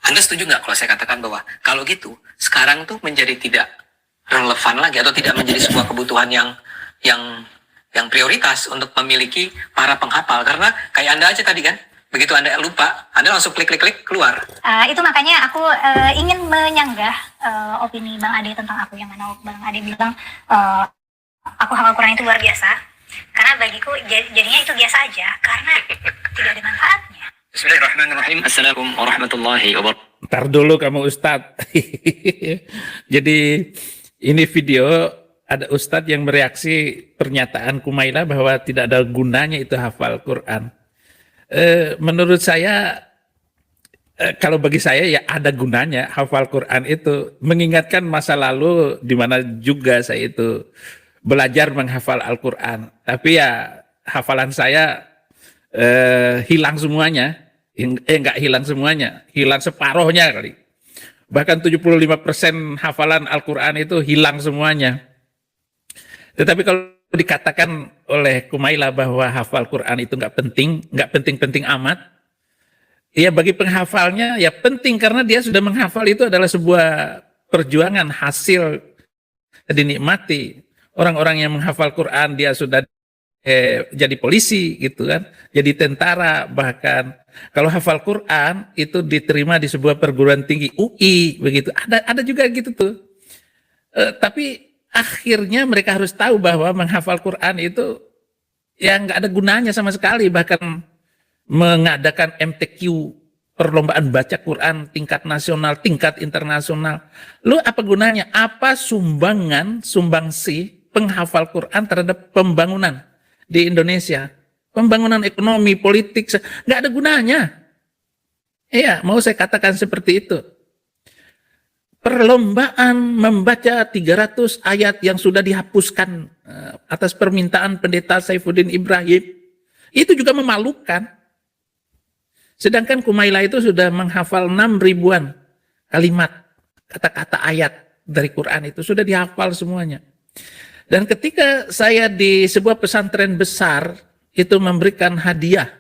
Anda setuju nggak kalau saya katakan bahwa kalau gitu sekarang tuh menjadi tidak relevan lagi atau tidak menjadi sebuah kebutuhan yang prioritas untuk memiliki para penghafal, karena kayak Anda aja tadi kan, begitu Anda lupa, Anda langsung klik keluar. Itu makanya aku ingin menyanggah opini Bang Ade tentang aku, yang mana Bang Ade bilang aku hafal Quran itu luar biasa, karena bagiku jadinya itu biasa aja karena tidak ada manfaatnya. Bismillahirrahmanirrahim. Assalamualaikum warahmatullahi wabarakatuh. Ntar dulu kamu Ustadz. Jadi ini video ada Ustadz yang mereaksi pernyataan Kumaila bahwa tidak ada gunanya itu hafal Quran. Menurut saya, kalau bagi saya ya ada gunanya hafal Quran itu. Mengingatkan masa lalu di mana juga saya itu belajar menghafal Al-Quran. Tapi ya hafalan saya hilang semuanya. Enggak hilang semuanya, hilang separohnya kali. Bahkan 75% hafalan Al-Quran itu hilang semuanya. Tetapi kalau dikatakan oleh Kumaila bahwa hafal Quran itu nggak penting-penting amat, ya bagi penghafalnya ya penting, karena dia sudah menghafal, itu adalah sebuah perjuangan, hasil dinikmati. Orang-orang yang menghafal Quran dia sudah jadi polisi gitu kan, jadi tentara, bahkan kalau hafal Quran itu diterima di sebuah perguruan tinggi UI begitu. Ada juga gitu tuh. Tapi akhirnya mereka harus tahu bahwa menghafal Quran itu ya nggak ada gunanya sama sekali. Bahkan mengadakan MTQ, perlombaan baca Quran tingkat nasional, tingkat internasional. Lu apa gunanya? Apa sumbangsi penghafal Quran terhadap pembangunan di Indonesia? Pembangunan ekonomi, politik, nggak ada gunanya. Iya, mau saya katakan seperti itu. Perlombaan membaca 300 ayat yang sudah dihapuskan atas permintaan pendeta Saifuddin Ibrahim, itu juga memalukan. Sedangkan Kumaila itu sudah menghafal 6.000-an kalimat, kata-kata ayat dari Quran itu sudah dihafal semuanya. Dan ketika saya di sebuah pesantren besar itu memberikan hadiah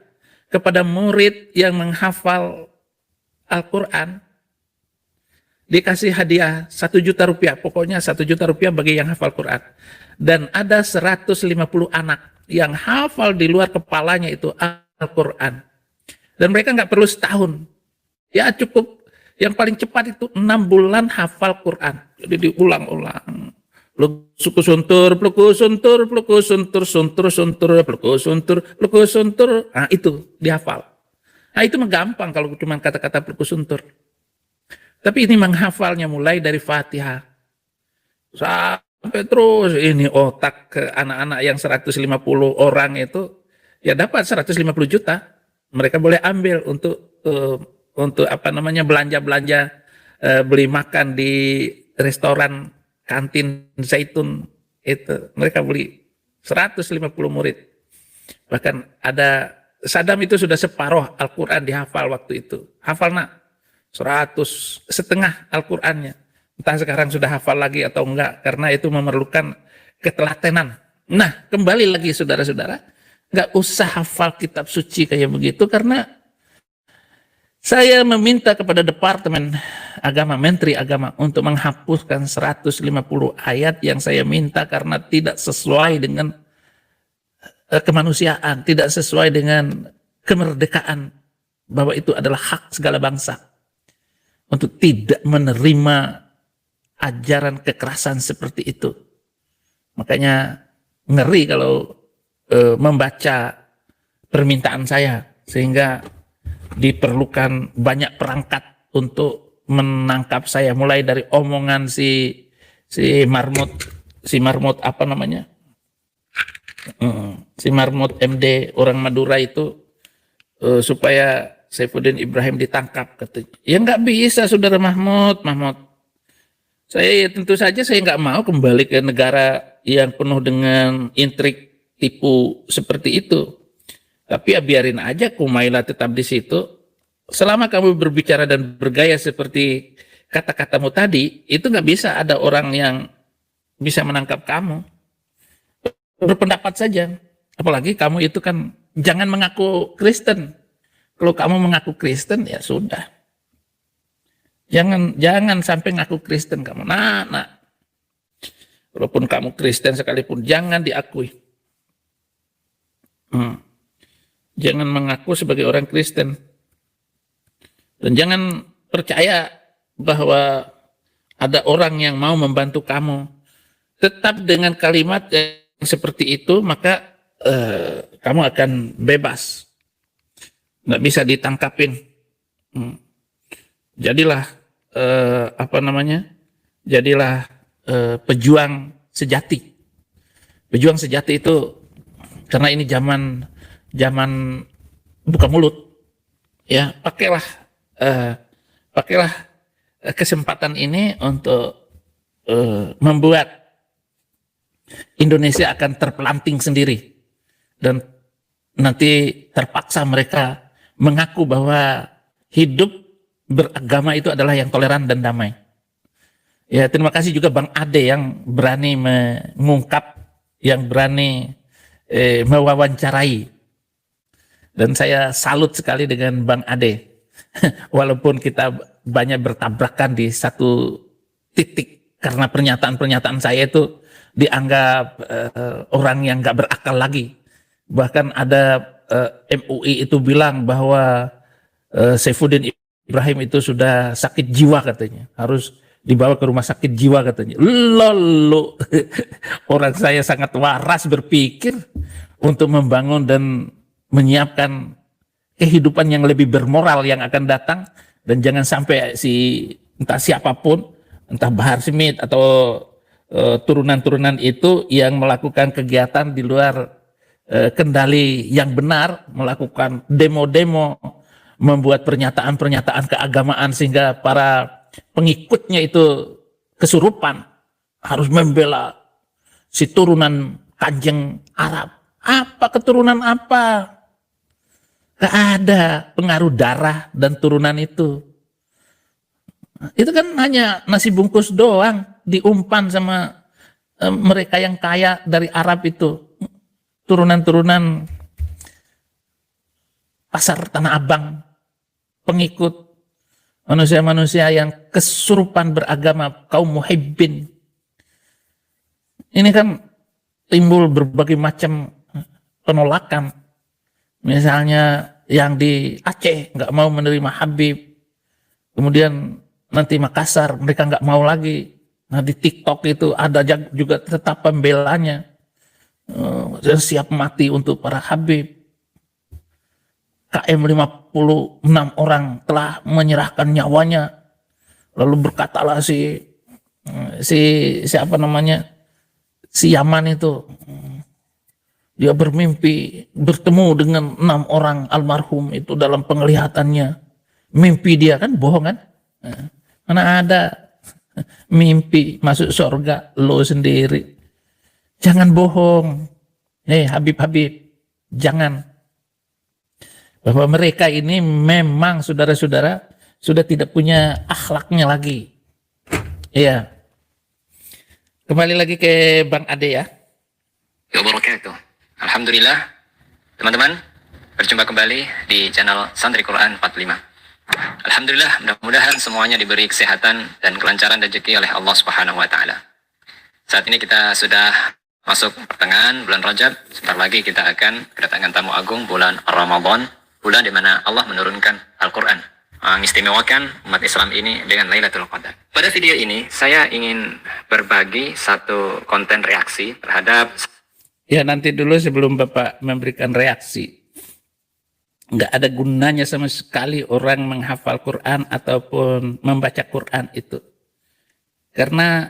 kepada murid yang menghafal Al-Quran, dikasih hadiah 1 juta rupiah, pokoknya 1 juta rupiah bagi yang hafal Quran. Dan ada 150 anak yang hafal di luar kepalanya itu Al-Quran. Dan mereka nggak perlu setahun, ya cukup yang paling cepat itu 6 bulan hafal Quran. Jadi diulang-ulang. Suku suntur, pluku suntur, pluku suntur, suntur, suntur, pluku suntur, pluku suntur. Nah itu dihafal. Nah itu gampang kalau cuma kata-kata pluku suntur. Tapi ini menghafalnya mulai dari Fatihah sampai terus ini otak ke anak-anak yang 150 orang itu ya dapat 150 juta. Mereka boleh ambil untuk apa namanya belanja beli makan di restoran kantin Zaitun itu. Mereka beli 150 murid. Bahkan ada Saddam itu sudah separuh Al-Quran dihafal waktu itu. Hafal nak 100 setengah Al-Qurannya. Entah sekarang sudah hafal lagi atau enggak, karena itu memerlukan ketelatenan. Nah kembali lagi saudara-saudara, enggak usah hafal kitab suci kayak begitu, karena saya meminta kepada Departemen Agama, Menteri Agama untuk menghapuskan 150 ayat yang saya minta karena tidak sesuai dengan kemanusiaan, tidak sesuai dengan kemerdekaan, bahwa itu adalah hak segala bangsa untuk tidak menerima ajaran kekerasan seperti itu. Makanya ngeri kalau membaca permintaan saya, sehingga diperlukan banyak perangkat untuk menangkap saya, mulai dari omongan si Marmut apa namanya, si Marmut MD orang Madura itu, supaya Saifuddin Ibrahim ditangkap, katanya. Ya nggak bisa saudara Mahmud. Saya tentu saja saya nggak mau kembali ke negara yang penuh dengan intrik tipu seperti itu. Tapi ya biarin aja Kumaila tetap di situ. Selama kamu berbicara dan bergaya seperti kata-katamu tadi, itu nggak bisa ada orang yang bisa menangkap kamu. Berpendapat saja. Apalagi kamu itu kan jangan mengaku Kristen. Kalau kamu mengaku Kristen ya sudah. Jangan sampai ngaku Kristen kamu. Nah. Walaupun kamu Kristen sekalipun, jangan diakui. Jangan mengaku sebagai orang Kristen. Dan jangan percaya bahwa ada orang yang mau membantu kamu. Tetap dengan kalimat yang seperti itu, maka kamu akan bebas. Nggak bisa ditangkapin. Jadilah, jadilah pejuang sejati. Pejuang sejati itu, karena ini zaman buka mulut, ya pakailah kesempatan ini untuk membuat Indonesia akan terpelanting sendiri, dan nanti terpaksa mereka mengaku bahwa hidup beragama itu adalah yang toleran dan damai. Ya, terima kasih juga Bang Ade yang berani mengungkap, yang berani mewawancarai. Dan saya salut sekali dengan Bang Ade. Walaupun kita banyak bertabrakan di satu titik, karena pernyataan-pernyataan saya itu dianggap orang yang gak berakal lagi. Bahkan ada MUI itu bilang bahwa Saifuddin Ibrahim itu sudah sakit jiwa katanya, harus dibawa ke rumah sakit jiwa katanya. Lalu orang saya sangat waras berpikir untuk membangun dan menyiapkan kehidupan yang lebih bermoral yang akan datang, dan jangan sampai entah siapapun, entah Bahar Smith atau turunan-turunan itu yang melakukan kegiatan di luar kendali yang benar, melakukan demo-demo, membuat pernyataan-pernyataan keagamaan sehingga para pengikutnya itu kesurupan, harus membela si turunan Kanjeng Arab. Apa keturunan apa? Gak ada pengaruh darah dan turunan itu. Itu kan hanya nasi bungkus doang, diumpan sama mereka yang kaya dari Arab itu. Turunan-turunan pasar Tanah Abang, pengikut manusia-manusia yang kesurupan beragama, kaum muhibbin. Ini kan timbul berbagai macam penolakan. Misalnya yang di Aceh nggak mau menerima Habib, kemudian nanti Makassar mereka nggak mau lagi. Nah di TikTok itu ada juga tetap pembelanya, siap mati untuk para Habib. KM 56 orang telah menyerahkan nyawanya. Lalu berkatalah si Yaman itu, dia bermimpi bertemu dengan 6 orang almarhum itu dalam penglihatannya. Mimpi dia kan bohong kan? Mana ada mimpi masuk surga lo sendiri. Jangan bohong. Habib, jangan. Bahwa mereka ini memang saudara-saudara sudah tidak punya akhlaknya lagi. Iya. Kembali lagi ke Bang Ade ya. Wabarakatuh. Alhamdulillah, teman-teman, berjumpa kembali di channel Santri Quran 45. Alhamdulillah, mudah-mudahan semuanya diberi kesehatan dan kelancaran rezeki oleh Allah Subhanahu wa taala. Saat ini kita sudah masuk pertengahan bulan Rajab. Sebentar lagi kita akan kedatangan tamu agung bulan Ramadan, bulan di mana Allah menurunkan Al-Quran, mengistimewakan umat Islam ini dengan Lailatul Qadar. Pada video ini, saya ingin berbagi satu konten reaksi terhadap... Ya nanti dulu sebelum Bapak memberikan reaksi. Nggak ada gunanya sama sekali orang menghafal Quran ataupun membaca Quran itu. Karena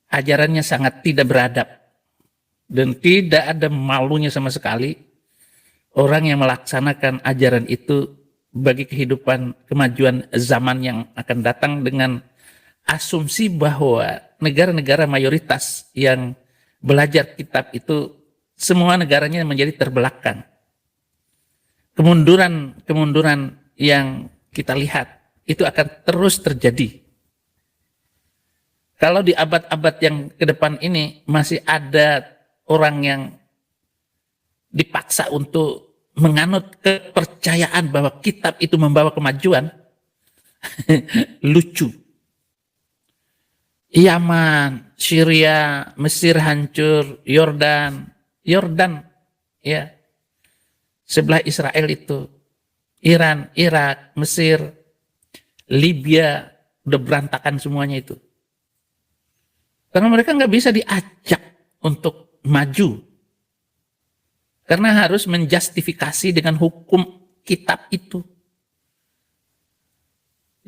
ajarannya sangat tidak beradab. Dan tidak ada malunya sama sekali orang yang melaksanakan ajaran itu bagi kehidupan kemajuan zaman yang akan datang, dengan asumsi bahwa negara-negara mayoritas yang belajar kitab itu semua negaranya menjadi terbelakang. Kemunduran yang kita lihat itu akan terus terjadi. Kalau di abad-abad yang ke depan ini masih ada orang yang dipaksa untuk menganut kepercayaan bahwa kitab itu membawa kemajuan, lucu. Yaman, Syria, Mesir hancur, Yordan ya, sebelah Israel itu, Iran, Irak, Mesir, Libya, udah berantakan semuanya itu. Karena mereka nggak bisa diajak untuk maju. Karena harus menjustifikasi dengan hukum kitab itu.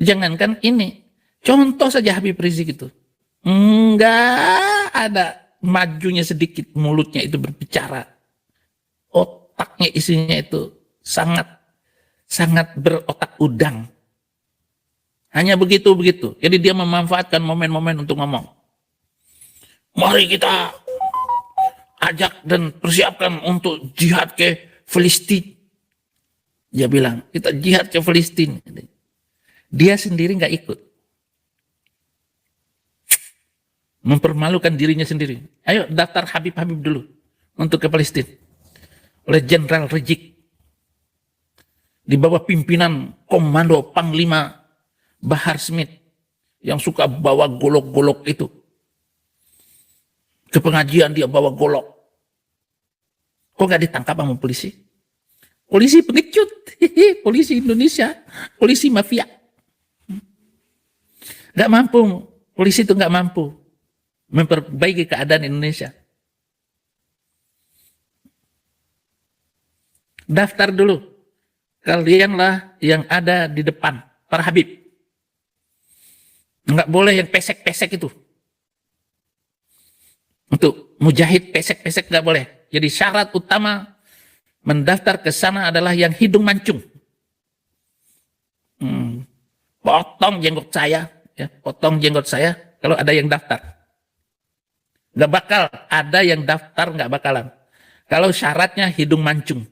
Jangankan ini, contoh saja Habib Rizik itu. Enggak ada majunya sedikit, mulutnya itu berbicara. Otaknya isinya itu sangat berotak udang. Hanya begitu. Jadi dia memanfaatkan momen-momen untuk ngomong. Mari kita ajak dan persiapkan untuk jihad ke Filistin. Dia bilang, kita jihad ke Filistin. Dia sendiri nggak ikut. Mempermalukan dirinya sendiri. Ayo daftar Habib-Habib dulu untuk ke Palestina. Oleh Jenderal Rizik. Di bawah pimpinan Komando Panglima Bahar Smith. Yang suka bawa golok-golok itu. Ke pengajian dia bawa golok. Kok nggak ditangkap sama polisi? Polisi pengecut. Polisi Indonesia. Polisi mafia. Nggak mampu. Polisi itu nggak mampu memperbaiki keadaan Indonesia. Daftar dulu. Kalianlah yang ada di depan. Para Habib. Nggak boleh yang pesek-pesek itu. Untuk mujahid pesek-pesek nggak boleh. Jadi syarat utama mendaftar ke sana adalah yang hidung mancung. Potong jenggot saya, ya, potong jenggot saya kalau ada yang daftar. Nggak bakal ada yang daftar, nggak bakalan. Kalau syaratnya hidung mancung,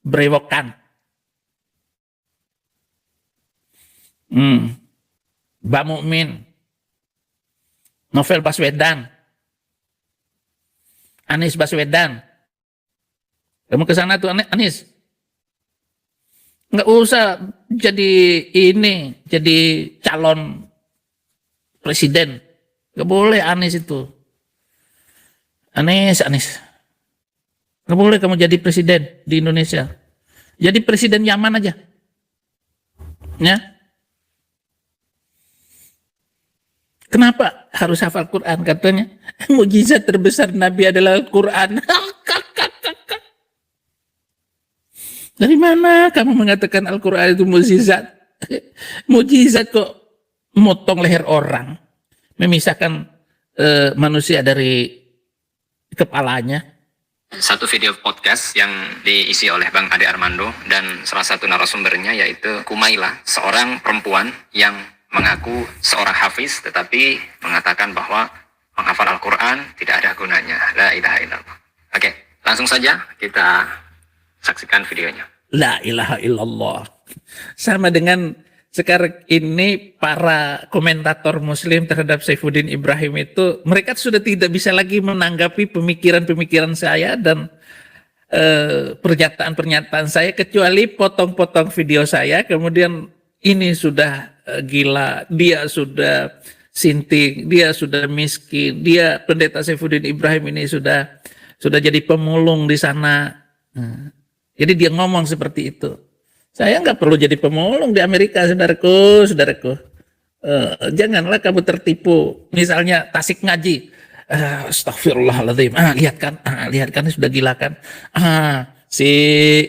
berewokan. Mbak Mukmin, Novel Baswedan, Anies Baswedan. Kamu ke sana tuh Anies. Nggak usah jadi calon presiden. Nggak boleh Anies itu. Anies. Nggak boleh kamu jadi presiden di Indonesia. Jadi presiden Yaman aja. Ya. Kenapa harus hafal Quran? Katanya mukjizat terbesar Nabi adalah Al-Quran. Dari mana kamu mengatakan Al-Quran itu mukjizat? Mukjizat kok motong leher orang, memisahkan manusia dari kepalanya. Satu video podcast yang diisi oleh Bang Ade Armando dan salah satu narasumbernya yaitu Kumaila, seorang perempuan yang mengaku seorang hafiz tetapi mengatakan bahwa menghafal Al-Quran tidak ada gunanya. La ilaha illallah. Oke, langsung saja kita saksikan videonya. La ilaha illallah. Sama dengan sekarang ini para komentator muslim terhadap Saifuddin Ibrahim itu, mereka sudah tidak bisa lagi menanggapi pemikiran-pemikiran saya dan pernyataan-pernyataan saya, kecuali potong-potong video saya, kemudian ini sudah gila, dia sudah sinting, dia sudah miskin, dia pendeta Saifuddin Ibrahim ini sudah jadi pemulung di sana. Jadi dia ngomong seperti itu. Saya nggak perlu jadi pemulung di Amerika, saudaraku. Janganlah kamu tertipu. Misalnya tasik ngaji. Astagfirullahaladzim. Lihat kan sudah gila kan. Si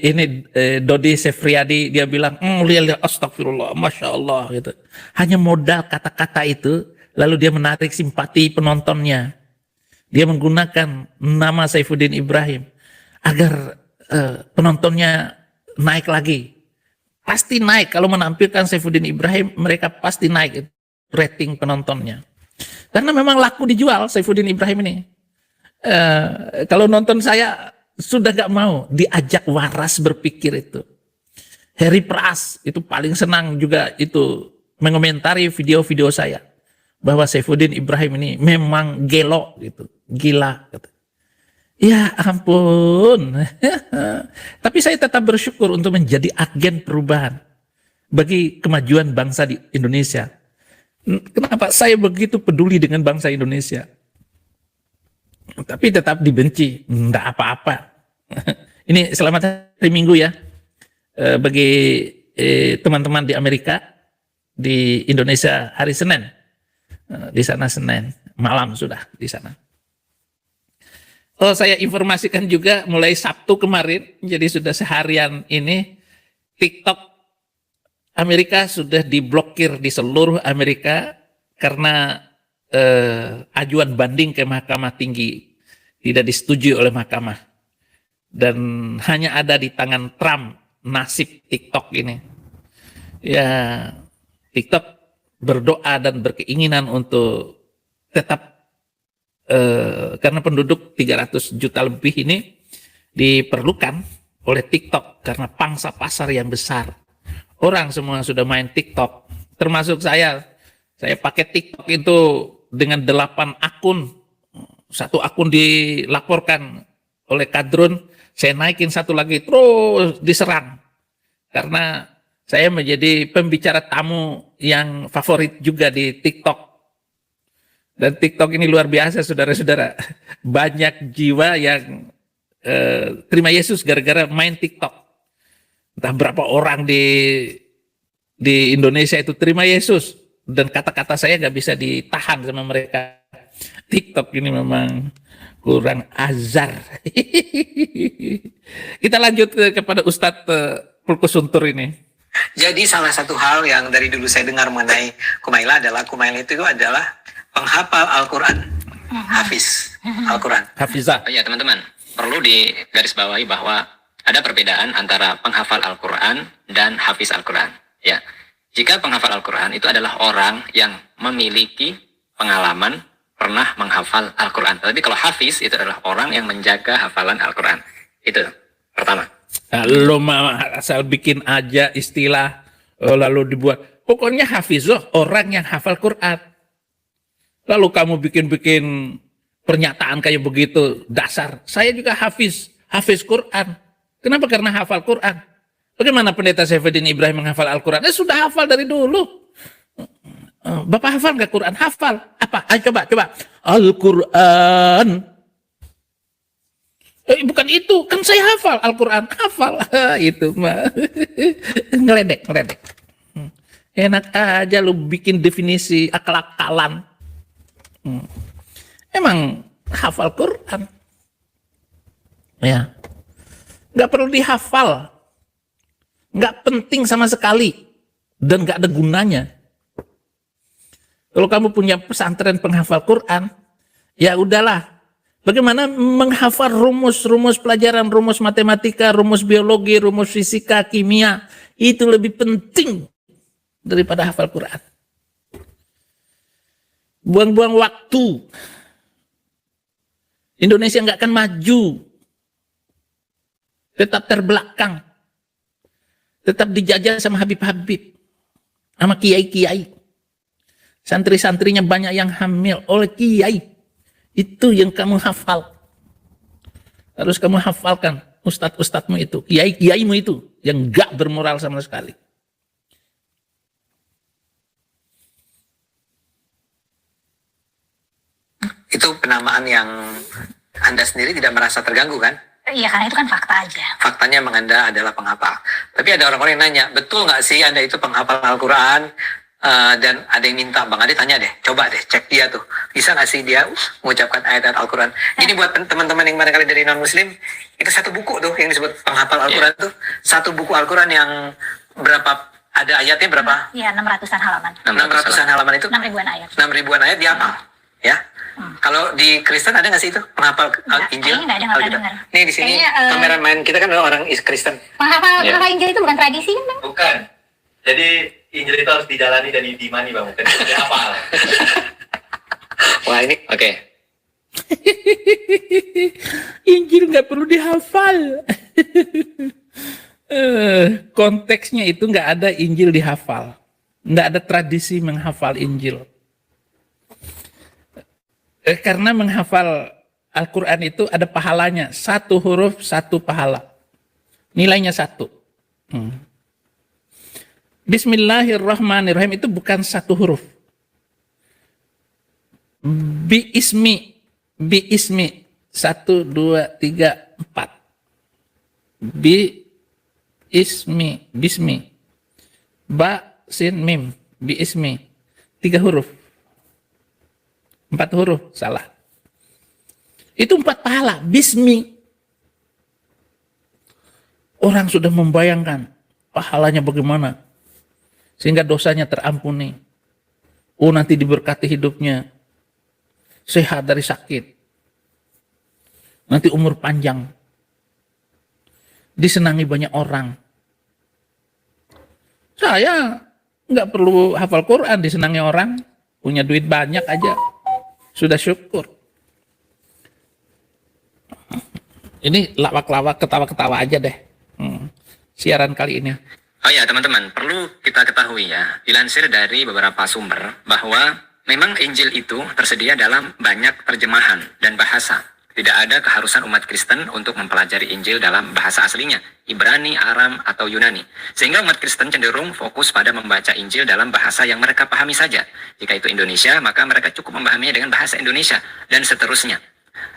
ini Dodi Sefriadi dia bilang, lihat astagfirullah, masya Allah gitu. Hanya modal kata-kata itu, lalu dia menarik simpati penontonnya. Dia menggunakan nama Saifuddin Ibrahim agar penontonnya naik lagi. Pasti naik kalau menampilkan Saifuddin Ibrahim, mereka pasti naik rating penontonnya. Karena memang laku dijual Saifuddin Ibrahim ini. Kalau nonton saya sudah gak mau diajak waras berpikir itu. Harry Pras itu paling senang juga itu mengomentari video-video saya bahwa Saifuddin Ibrahim ini memang gelo gitu, gila gitu. Ya ampun. Tapi saya tetap bersyukur untuk menjadi agen perubahan. bagi kemajuan bangsa di Indonesia. Kenapa saya begitu peduli dengan bangsa Indonesia? Tapi tetap dibenci, enggak apa-apa. Ini selamat hari Minggu ya, bagi teman-teman di Amerika, di Indonesia hari Senin, di sana Senin, malam sudah di sana. Oh, saya informasikan juga mulai Sabtu kemarin, jadi sudah seharian ini, TikTok Amerika sudah diblokir di seluruh Amerika karena ajuan banding ke Mahkamah Tinggi tidak disetujui oleh Mahkamah, dan hanya ada di tangan Trump nasib TikTok ini. Ya, TikTok berdoa dan berkeinginan untuk tetap karena penduduk 300 juta lebih ini diperlukan oleh TikTok karena pangsa pasar yang besar. Orang semua sudah main TikTok, termasuk saya. Saya pakai TikTok itu dengan 8 akun. Satu akun dilaporkan oleh kadrun, saya naikin satu lagi, terus diserang. Karena saya menjadi pembicara tamu yang favorit juga di TikTok. Dan TikTok ini luar biasa, saudara-saudara. Banyak jiwa yang terima Yesus gara-gara main TikTok. Entah berapa orang di Indonesia itu terima Yesus, dan kata-kata saya nggak bisa ditahan sama mereka. TikTok ini memang kurang azar. Kita lanjut kepada Ustadz Pulkus Suntur ini. Jadi salah satu hal yang dari dulu saya dengar mengenai Kumaila adalah Kumaila itu adalah penghafal Al-Quran, hafiz Al-Quran. Hafizah. Oh ya teman-teman, perlu digarisbawahi bahwa ada perbedaan antara penghafal Al-Quran dan hafiz Al-Quran. Ya, jika penghafal Al-Quran itu adalah orang yang memiliki pengalaman pernah menghafal Al-Quran. Tapi kalau hafiz itu adalah orang yang menjaga hafalan Al-Quran. Itu pertama. Lo asal bikin aja istilah lalu dibuat. Pokoknya hafizoh orang yang hafal Quran. Lalu kamu bikin-bikin pernyataan kayak begitu dasar. Saya juga hafiz Quran. Kenapa? Karena hafal Quran. Bagaimana Pendeta Saifuddin Ibrahim menghafal Al-Quran? Sudah hafal dari dulu. Bapak hafal nggak Quran? Hafal. Apa? Ayo coba. Al-Quran. Bukan itu, kan saya hafal Al-Quran. Hafal. Itu mah. Ngeledek. Enak aja lu bikin definisi akal-akalan. Emang hafal Quran. Ya. Nggak perlu dihafal. Nggak penting sama sekali. Dan nggak ada gunanya. Kalau kamu punya pesantren penghafal Quran, ya udahlah. Bagaimana menghafal rumus-rumus pelajaran, rumus matematika, rumus biologi, rumus fisika, kimia. Itu lebih penting daripada hafal Quran. Buang-buang waktu. Indonesia nggak akan maju. Tetap terbelakang. Tetap dijajah sama Habib-Habib. Sama kiai-kiai. Santri-santrinya banyak yang hamil oleh kiai. Itu yang kamu hafal. Harus kamu hafalkan ustadz-ustadzmu itu. Kiai-kiaimu itu. Yang gak bermoral sama sekali. Itu penamaan yang Anda sendiri tidak merasa terganggu kan? Iya, karena itu kan fakta aja. Faktanya memang Anda adalah penghafal. Tapi ada orang-orang yang nanya, betul nggak sih Anda itu penghafal Al-Quran? Dan ada yang minta, Bang Ade tanya deh, coba deh cek dia tuh. Bisa nggak sih dia mengucapkan ayat-ayat Al-Quran? Jadi buat teman-teman yang barangkali dari non-muslim, itu satu buku tuh yang disebut penghafal Al-Quran tuh. Satu buku Al-Quran yang berapa, ada ayatnya berapa? Iya, 600-an halaman. 600-an halaman itu? 6 ribuan ayat. 6 ribuan ayat dia hafal. Ya. Kalau di Kristen ada nggak sih itu penghafal Injil? Kayaknya nggak pernah dengar. Nih di sini kameramen kita kan orang Kristen. Menghafal Injil itu bukan tradisi kan, Bang? Bukan. Jadi Injil itu harus dijalani dan diimani, Bang. Bukan dihafal. Wah ini Oke. Injil nggak perlu dihafal. Konteksnya itu nggak ada Injil dihafal. Nggak ada tradisi menghafal Injil. Karena menghafal Al-Quran itu ada pahalanya. 1 huruf, 1 pahala. Nilainya 1. Bismillahirrahmanirrahim itu bukan satu huruf. Bi ismi 1 2 3 4. Bi ismi, bismi. Ba sin mim, bi ismi. 3 huruf. 4 huruf, salah. Itu 4 pahala, bismi. Orang sudah membayangkan pahalanya bagaimana. Sehingga dosanya terampuni. Oh, nanti diberkati hidupnya. Sehat dari sakit. Nanti umur panjang. Disenangi banyak orang. Saya nggak perlu hafal Quran, disenangi orang. Punya duit banyak aja. Sudah syukur. Ini lawak-lawak, ketawa-ketawa aja deh. Siaran kali ini. Oh ya teman-teman, perlu kita ketahui ya, dilansir dari beberapa sumber bahwa memang Injil itu tersedia dalam banyak terjemahan dan bahasa. Tidak ada keharusan umat Kristen untuk mempelajari Injil dalam bahasa aslinya, Ibrani, Aram, atau Yunani. Sehingga umat Kristen cenderung fokus pada membaca Injil dalam bahasa yang mereka pahami saja. Jika itu Indonesia, maka mereka cukup memahaminya dengan bahasa Indonesia, dan seterusnya.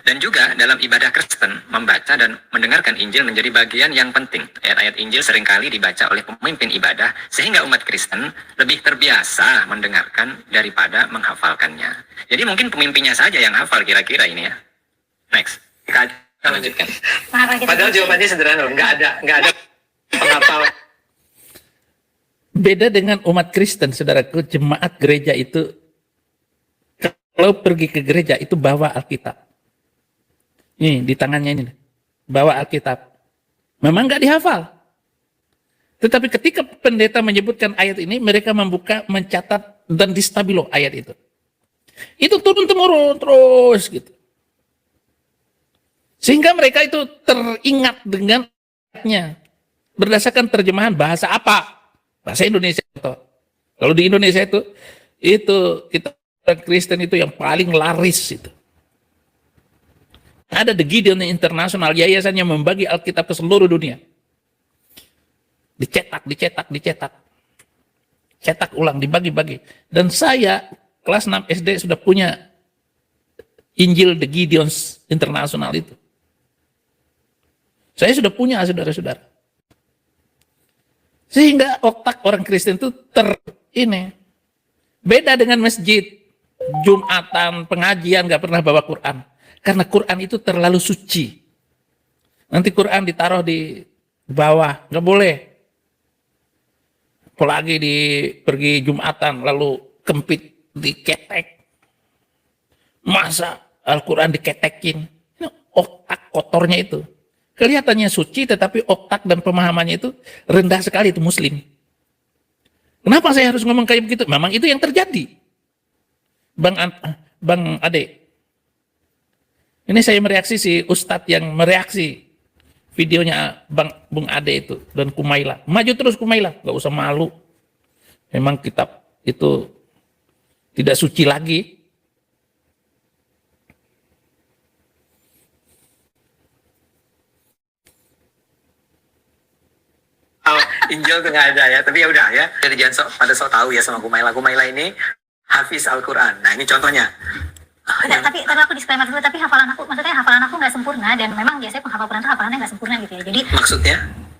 Dan juga dalam ibadah Kristen, membaca dan mendengarkan Injil menjadi bagian yang penting. Ayat-ayat Injil seringkali dibaca oleh pemimpin ibadah, sehingga umat Kristen lebih terbiasa mendengarkan daripada menghafalkannya. Jadi mungkin pemimpinnya saja yang hafal kira-kira ini ya. Next. Kita lanjutkan. Padahal jawabannya sederhana, nggak ada penghafal. Beda dengan umat Kristen, saudaraku, jemaat gereja itu, kalau pergi ke gereja itu bawa Alkitab. Nih, di tangannya ini. Bawa Alkitab. Memang nggak dihafal. Tetapi ketika pendeta menyebutkan ayat ini, mereka membuka, mencatat, dan distabilo ayat itu. Itu turun-temurun terus gitu. Sehingga mereka itu teringat dengan ayatnya. Berdasarkan terjemahan bahasa apa? Bahasa Indonesia. Kalau di Indonesia itu kita Kristen itu yang paling laris itu. Ada The Gideon International, yayasan yang membagi Alkitab ke seluruh dunia. Dicetak. Cetak ulang, dibagi-bagi. Dan saya, kelas 6 SD, sudah punya Injil The Gideon International itu. Saya sudah punya, saudara-saudara. Sehingga otak orang Kristen itu beda dengan masjid. Jumatan, pengajian, gak pernah bawa Quran. Karena Quran itu terlalu suci. Nanti Quran ditaruh di bawah, nggak boleh. Apalagi pergi Jumatan, lalu kempit, diketek. Masa Al-Quran diketekin? Ini otak kotornya itu. Kelihatannya suci, tetapi otak dan pemahamannya itu rendah sekali, itu Muslim. Kenapa saya harus ngomong kayak begitu? Memang itu yang terjadi. Bang Ade. Ini saya mereaksi si Ustadz yang mereaksi videonya Bung Ade itu dan Kumaila. Maju terus Kumaila, gak usah malu. Memang kitab itu tidak suci lagi. Injil tuh nggak ada ya, tapi ya udah ya. Jadi jangan pada sok tahu ya sama Kumaila. Kumaila ini hafiz Al-Quran. Nah ini contohnya. Enggak, tapi aku disclaimer dulu, tapi hafalan aku nggak sempurna, dan memang biasanya penghafal Quran itu hafalannya nggak sempurna gitu ya. Jadi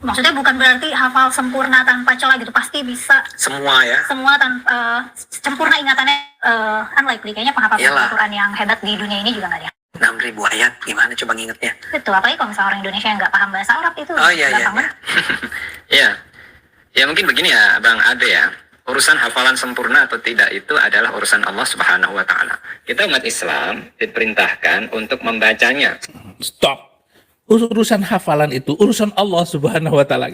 maksudnya bukan berarti hafal sempurna tanpa celah gitu, pasti bisa semua ya. Semua tanpa sempurna ingatannya, unlikely. Kayaknya penghafal Quran yang hebat di dunia ini juga nggak ada. 6.000 ayat, gimana coba ngingetnya? Betul, apalagi kalau misalnya orang Indonesia yang nggak paham bahasa Arab itu gampang banget. Iya. Ya mungkin begini ya Bang Ade ya. Urusan hafalan sempurna atau tidak itu adalah urusan Allah Subhanahu wa Ta'ala. Kita umat Islam diperintahkan untuk membacanya. Stop. Urusan hafalan itu urusan Allah Subhanahu wa Ta'ala.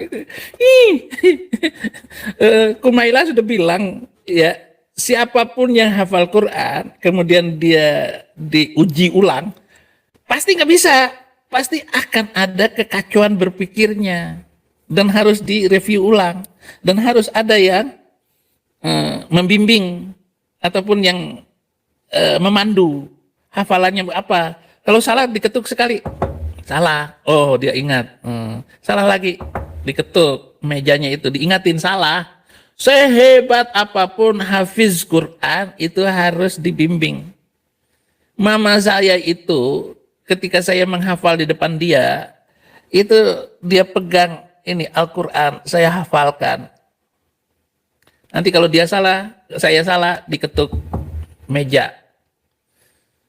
Kumaila sudah bilang ya, siapapun yang hafal Quran kemudian dia diuji ulang, pasti nggak bisa. Pasti akan ada kekacauan berpikirnya dan harus direview ulang, dan harus ada yang membimbing ataupun yang memandu hafalannya apa. Kalau salah diketuk sekali, salah, oh dia ingat. Salah lagi, diketuk mejanya itu, diingatin salah. Sehebat apapun hafiz Quran itu harus dibimbing. Mama saya itu ketika saya menghafal di depan dia, itu dia pegang ini Al-Quran, saya hafalkan. Nanti kalau dia salah, saya salah, diketuk meja.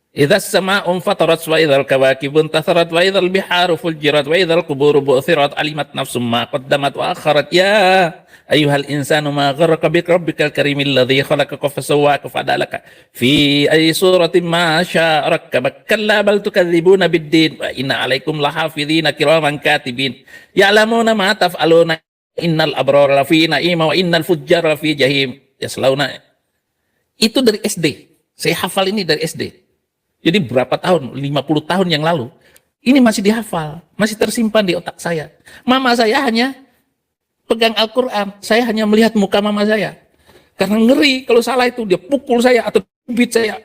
Idza as-sama'u fatarat wa idzal kawakibun tatharat wa idzal biharu fujirat wa idzal quburu bu'thirat alimat nafsum ma qaddamat wa akharat ya ayyuhal insanu ma gharraka bi rabbikal karimil ladzi khalaqaka fasawwaka fa'adalaka fi ayyi suratin ma syaa rakkabak kalla bal tukadzibuna bid-din wa inna 'alaikum lahafizina kiraman katibin ya'lamuna ma taf'aluna innal abrara lafi na'im wa innal fujjara lafi jahim yaslauna. Itu dari SD. Saya hafal ini dari SD. Jadi berapa tahun? 50 tahun yang lalu. Ini masih dihafal, masih tersimpan di otak saya. Mama saya hanya pegang Al-Quran, saya hanya melihat muka mama saya. Karena ngeri kalau salah itu dia pukul saya atau cubit saya.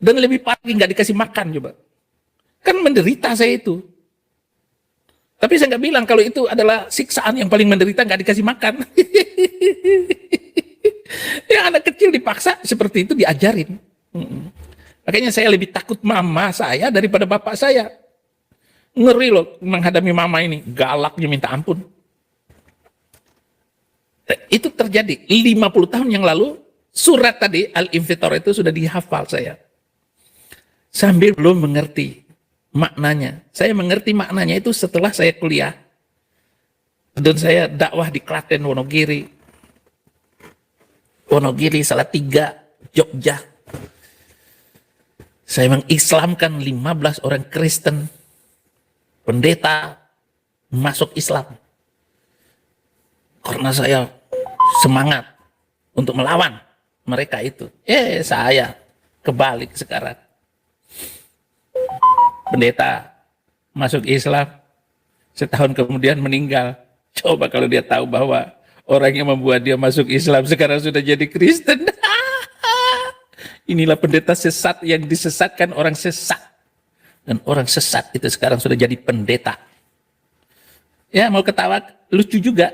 Dan lebih parah nggak dikasih makan coba. Kan menderita saya itu. Tapi saya nggak bilang kalau itu adalah siksaan yang paling menderita, nggak dikasih makan. Yang anak kecil dipaksa seperti itu diajarin. Makanya saya lebih takut mama saya daripada bapak saya. Ngeri loh menghadapi mama ini, galaknya minta ampun. Itu terjadi 50 tahun yang lalu, surat tadi Al-Infitar itu sudah dihafal saya. Sambil belum mengerti maknanya. Saya mengerti maknanya itu setelah saya kuliah. Dan saya dakwah di Klaten, Wonogiri, Salatiga, Jogja. Saya mengislamkan 15 orang Kristen, pendeta masuk Islam. Karena saya semangat untuk melawan mereka itu. Saya kebalik sekarang. Pendeta masuk Islam, setahun kemudian meninggal. Coba kalau dia tahu bahwa orang yang membuat dia masuk Islam sekarang sudah jadi Kristen. Inilah pendeta sesat yang disesatkan orang sesat. Dan orang sesat itu sekarang sudah jadi pendeta. Ya, mau ketawa, lucu juga.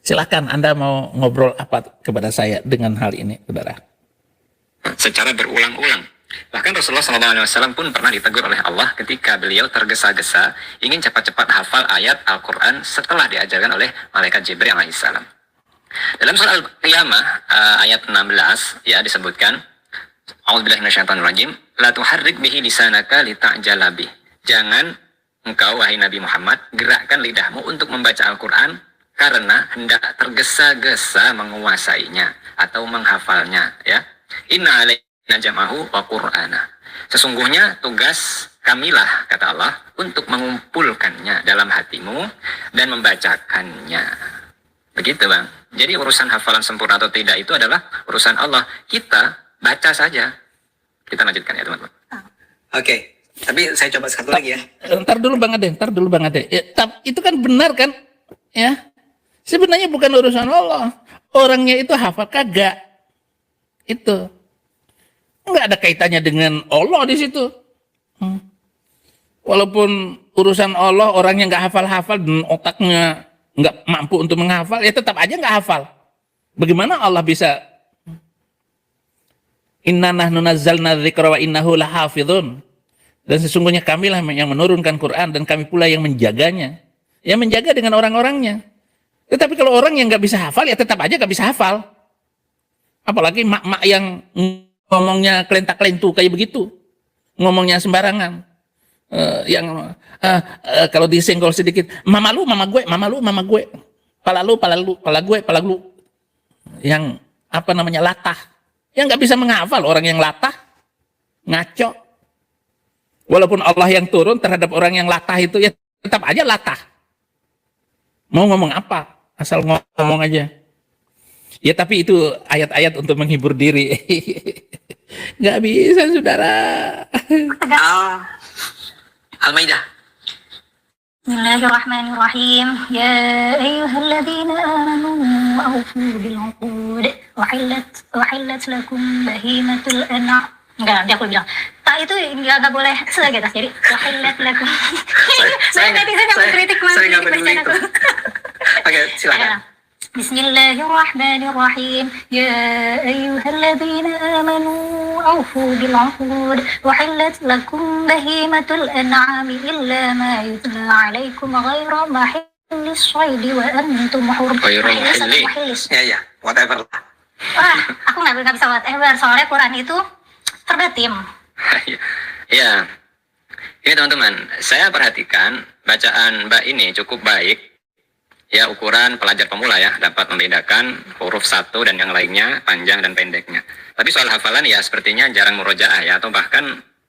Silakan Anda mau ngobrol apa kepada saya dengan hal ini, saudara. Secara berulang-ulang. Bahkan Rasulullah SAW pun pernah ditegur oleh Allah ketika beliau tergesa-gesa ingin cepat-cepat hafal ayat Al-Quran setelah diajarkan oleh malaikat Jibril alaihissalam. Dalam surah Al-Qiyamah ayat 16 ya disebutkan, A'udzubillahi minasyaitonirrajim, la tuharrik bihi lisanaka lita'jala bih. Jangan engkau wahai Nabi Muhammad gerakkan lidahmu untuk membaca Al-Qur'an karena hendak tergesa-gesa menguasainya atau menghafalnya ya. Inna alaina jam'ahu wa qur'ana. Sesungguhnya tugas kamilah kata Allah untuk mengumpulkannya dalam hatimu dan membacakannya. Begitu Bang. Jadi urusan hafalan sempurna atau tidak itu adalah urusan Allah. Kita baca saja. Kita lanjutkan ya teman-teman. Oke, tapi saya coba satu lagi ya. Ntar dulu Bang Ade. Ya, itu kan benar kan? Ya. Sebenarnya bukan urusan Allah. Orangnya itu hafal kagak. Itu. Enggak ada kaitannya dengan Allah di situ. Walaupun urusan Allah orangnya nggak hafal-hafal dan otaknya nggak mampu untuk menghafal, ya tetap aja nggak hafal. Bagaimana Allah bisa? Inna nahnu nazzalna dzikra wa innahu lahafizun. Dan sesungguhnya kamilah yang menurunkan Quran dan kami pula yang menjaganya. Yang menjaga dengan orang-orangnya. Tetapi kalau orang yang nggak bisa hafal, ya tetap aja nggak bisa hafal. Apalagi mak-mak yang ngomongnya kelentak-kelentu kayak begitu. Ngomongnya sembarangan. Kalau disenggol sedikit, mama lu, mama gue, pala gue, yang apa namanya latah, yang nggak bisa menghafal orang yang latah, ngaco. Walaupun Allah yang turun terhadap orang yang latah itu, ya tetap aja latah. Mau ngomong apa, asal ngomong aja. Ya tapi itu ayat-ayat untuk menghibur diri, nggak bisa saudara. Al-Maidah. Bismillahirrahmanirrahim. Ya ayyuhalladzina amanu awfu bil 'uqud wa hillat lakum bahimatul an'am. Enggak, nanti aku bilang. Tak itu enggak boleh sebagai atas. Jadi wa hillat lakum. Saya netizen yang mengkritik saya nggak peduli bacaan itu. aku. Oke, silakan. Bismillahirrahmanirrahim. Ya ayyuhalladzina amanu awfu bil 'uqud wa halat lakum bahimatul an'ami illa ma yutla 'alaikum ghayra mahillis shaidi wa antum hurum. Ghairu mahilli. Ya, whatever lah. Wah, aku nggak bisa whatever, soalnya Quran itu verbatim. Ya, ini teman-teman, saya perhatikan bacaan Mbak ini cukup baik. Ya, ukuran pelajar pemula ya, dapat membedakan huruf satu dan yang lainnya, panjang dan pendeknya. Tapi soal hafalan ya sepertinya jarang murojaah ya, atau bahkan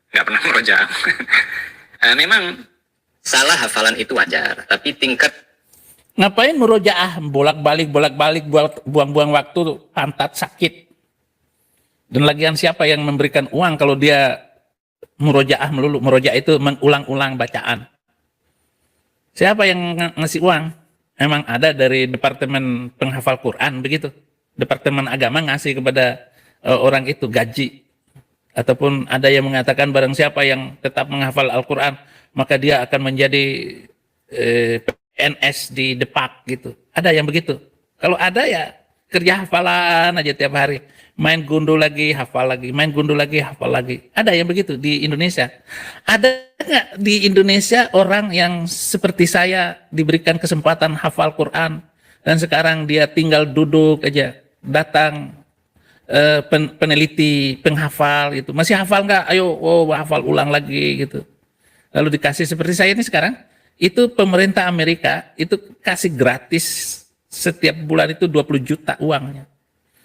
nggak pernah murojaah. Memang salah hafalan itu wajar, tapi tingkat Ngapain murojaah bolak-balik buang-buang waktu, pantat sakit. Dan lagian siapa yang memberikan uang kalau dia murojaah melulu? Murojaah itu mengulang-ulang bacaan. Siapa yang ngasih uang? Emang ada dari Departemen Penghafal Quran begitu? Departemen Agama ngasih kepada orang itu gaji. Ataupun ada yang mengatakan barang siapa yang tetap menghafal Al-Quran, maka dia akan menjadi PNS di Depak gitu. Ada yang begitu. Kalau ada ya kerja hafalan aja tiap hari. Main gundu lagi, hafal lagi. Main gundu lagi, hafal lagi. Ada yang begitu di Indonesia. Ada nggak di Indonesia orang yang seperti saya diberikan kesempatan hafal Quran dan sekarang dia tinggal duduk aja, datang peneliti, penghafal gitu. Masih hafal nggak? Ayo, hafal ulang lagi gitu. Lalu dikasih seperti saya ini sekarang. Itu pemerintah Amerika itu kasih gratis setiap bulan itu 20 juta uangnya.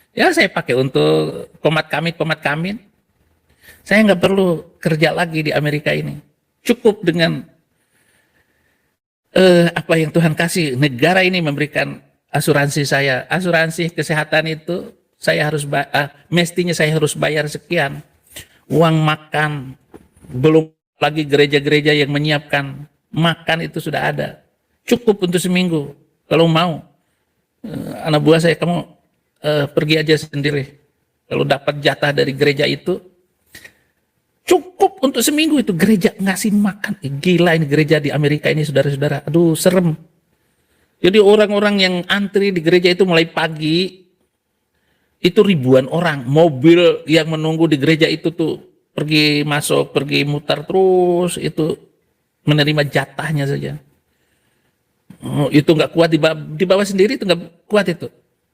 Ya saya pakai untuk komat kamit. Saya nggak perlu kerja lagi di Amerika ini. Cukup dengan apa yang Tuhan kasih. Negara ini memberikan asuransi saya. Asuransi kesehatan itu saya harus mestinya saya harus bayar sekian. Uang makan, belum lagi gereja-gereja yang menyiapkan makan itu sudah ada. Cukup untuk seminggu. Kalau mau, anak buah saya, kamu pergi aja sendiri. Kalau dapat jatah dari gereja itu, cukup untuk seminggu itu gereja ngasih makan. Gila ini gereja di Amerika ini saudara-saudara. Aduh serem. Jadi orang-orang yang antri di gereja itu mulai pagi, itu ribuan orang. Mobil yang menunggu di gereja itu tuh pergi masuk, pergi mutar terus itu. Menerima jatahnya saja. Itu nggak kuat dibawa sendiri, itu nggak kuat itu.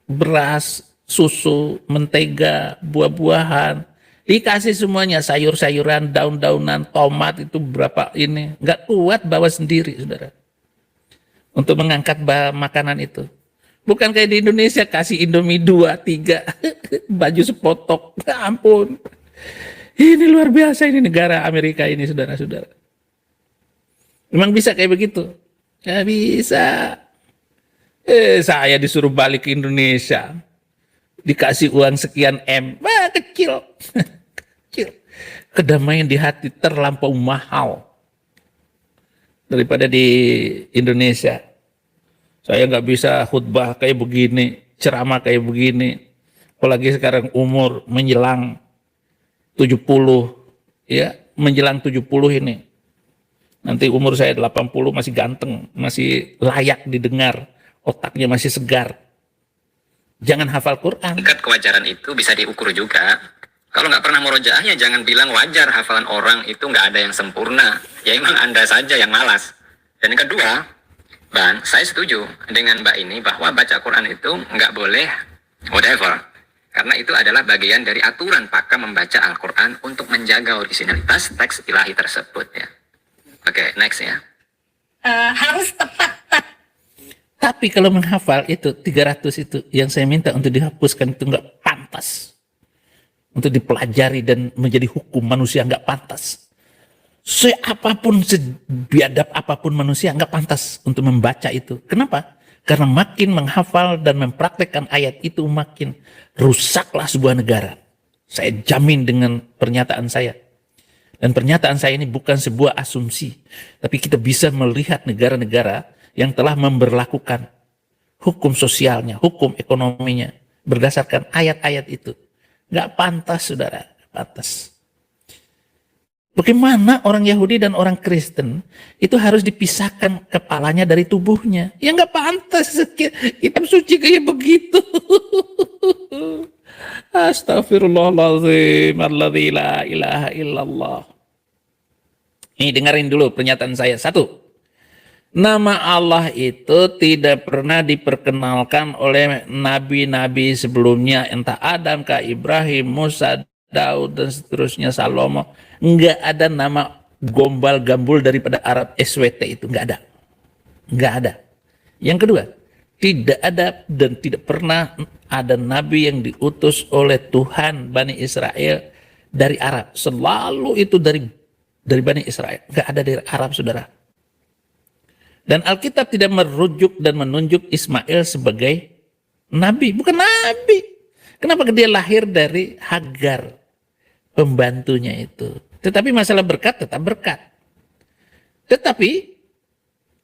Beras, susu, mentega, buah-buahan, dikasih semuanya, sayur-sayuran, daun-daunan, tomat itu berapa ini, nggak kuat bawa sendiri, saudara. Untuk mengangkat makanan itu. Bukan kayak di Indonesia kasih Indomie 2, 3, baju sepotok, ampun. Ini luar biasa ini negara Amerika ini, saudara-saudara. Memang bisa kayak begitu? Nggak bisa. Saya disuruh balik ke Indonesia. Dikasih uang sekian M. Kecil. Kecil. Kedamaian di hati terlampau mahal. Daripada di Indonesia. Saya nggak bisa khutbah kayak begini. Ceramah kayak begini. Apalagi sekarang umur menjelang 70. Ya, menjelang 70 ini. Nanti umur saya 80 masih ganteng, masih layak didengar, otaknya masih segar. Jangan hafal Quran. tingkat kewajaran itu bisa diukur juga. Kalau nggak pernah murojaah ya jangan bilang wajar hafalan orang itu nggak ada yang sempurna. Ya emang Anda saja yang malas. Dan yang kedua, Bang, saya setuju dengan Mbak ini bahwa baca Quran itu nggak boleh whatever. Karena itu adalah bagian dari aturan pakam membaca Al-Quran untuk menjaga originalitas teks ilahi tersebut ya. Oke, next ya. Harus tepat. Tapi kalau menghafal itu 300 itu yang saya minta untuk dihapuskan itu nggak pantas. Untuk dipelajari dan menjadi hukum manusia nggak pantas. Seapapun, sebiadab apapun manusia nggak pantas untuk membaca itu. Kenapa? Karena makin menghafal dan mempraktekkan ayat itu makin rusaklah sebuah negara. Saya jamin dengan pernyataan saya. Dan pernyataan saya ini bukan sebuah asumsi, tapi kita bisa melihat negara-negara yang telah memberlakukan hukum sosialnya, hukum ekonominya, berdasarkan ayat-ayat itu. Nggak pantas, saudara, pantas. Bagaimana orang Yahudi dan orang Kristen itu harus dipisahkan kepalanya dari tubuhnya? Ya nggak pantas. Kitab suci kayak begitu. Astagfirullahaladzim. Alladzi la ilaha illallah. Nih dengerin dulu pernyataan saya. 1. Nama Allah itu tidak pernah diperkenalkan oleh nabi-nabi sebelumnya. Entah Adam, Ibrahim, Musa, Daud, dan seterusnya, Salomo. Nggak ada nama gombal gambul daripada Arab SWT itu. Nggak ada. Nggak ada. Yang kedua, tidak ada dan tidak pernah ada nabi yang diutus oleh Tuhan Bani Israel dari Arab. Selalu itu dari Bani Israel. Nggak ada dari Arab, saudara. Dan Alkitab tidak merujuk dan menunjuk Ismail sebagai nabi. Bukan nabi. Kenapa dia lahir dari Hagar, pembantunya itu. Tetapi masalah berkat tetap berkat. Tetapi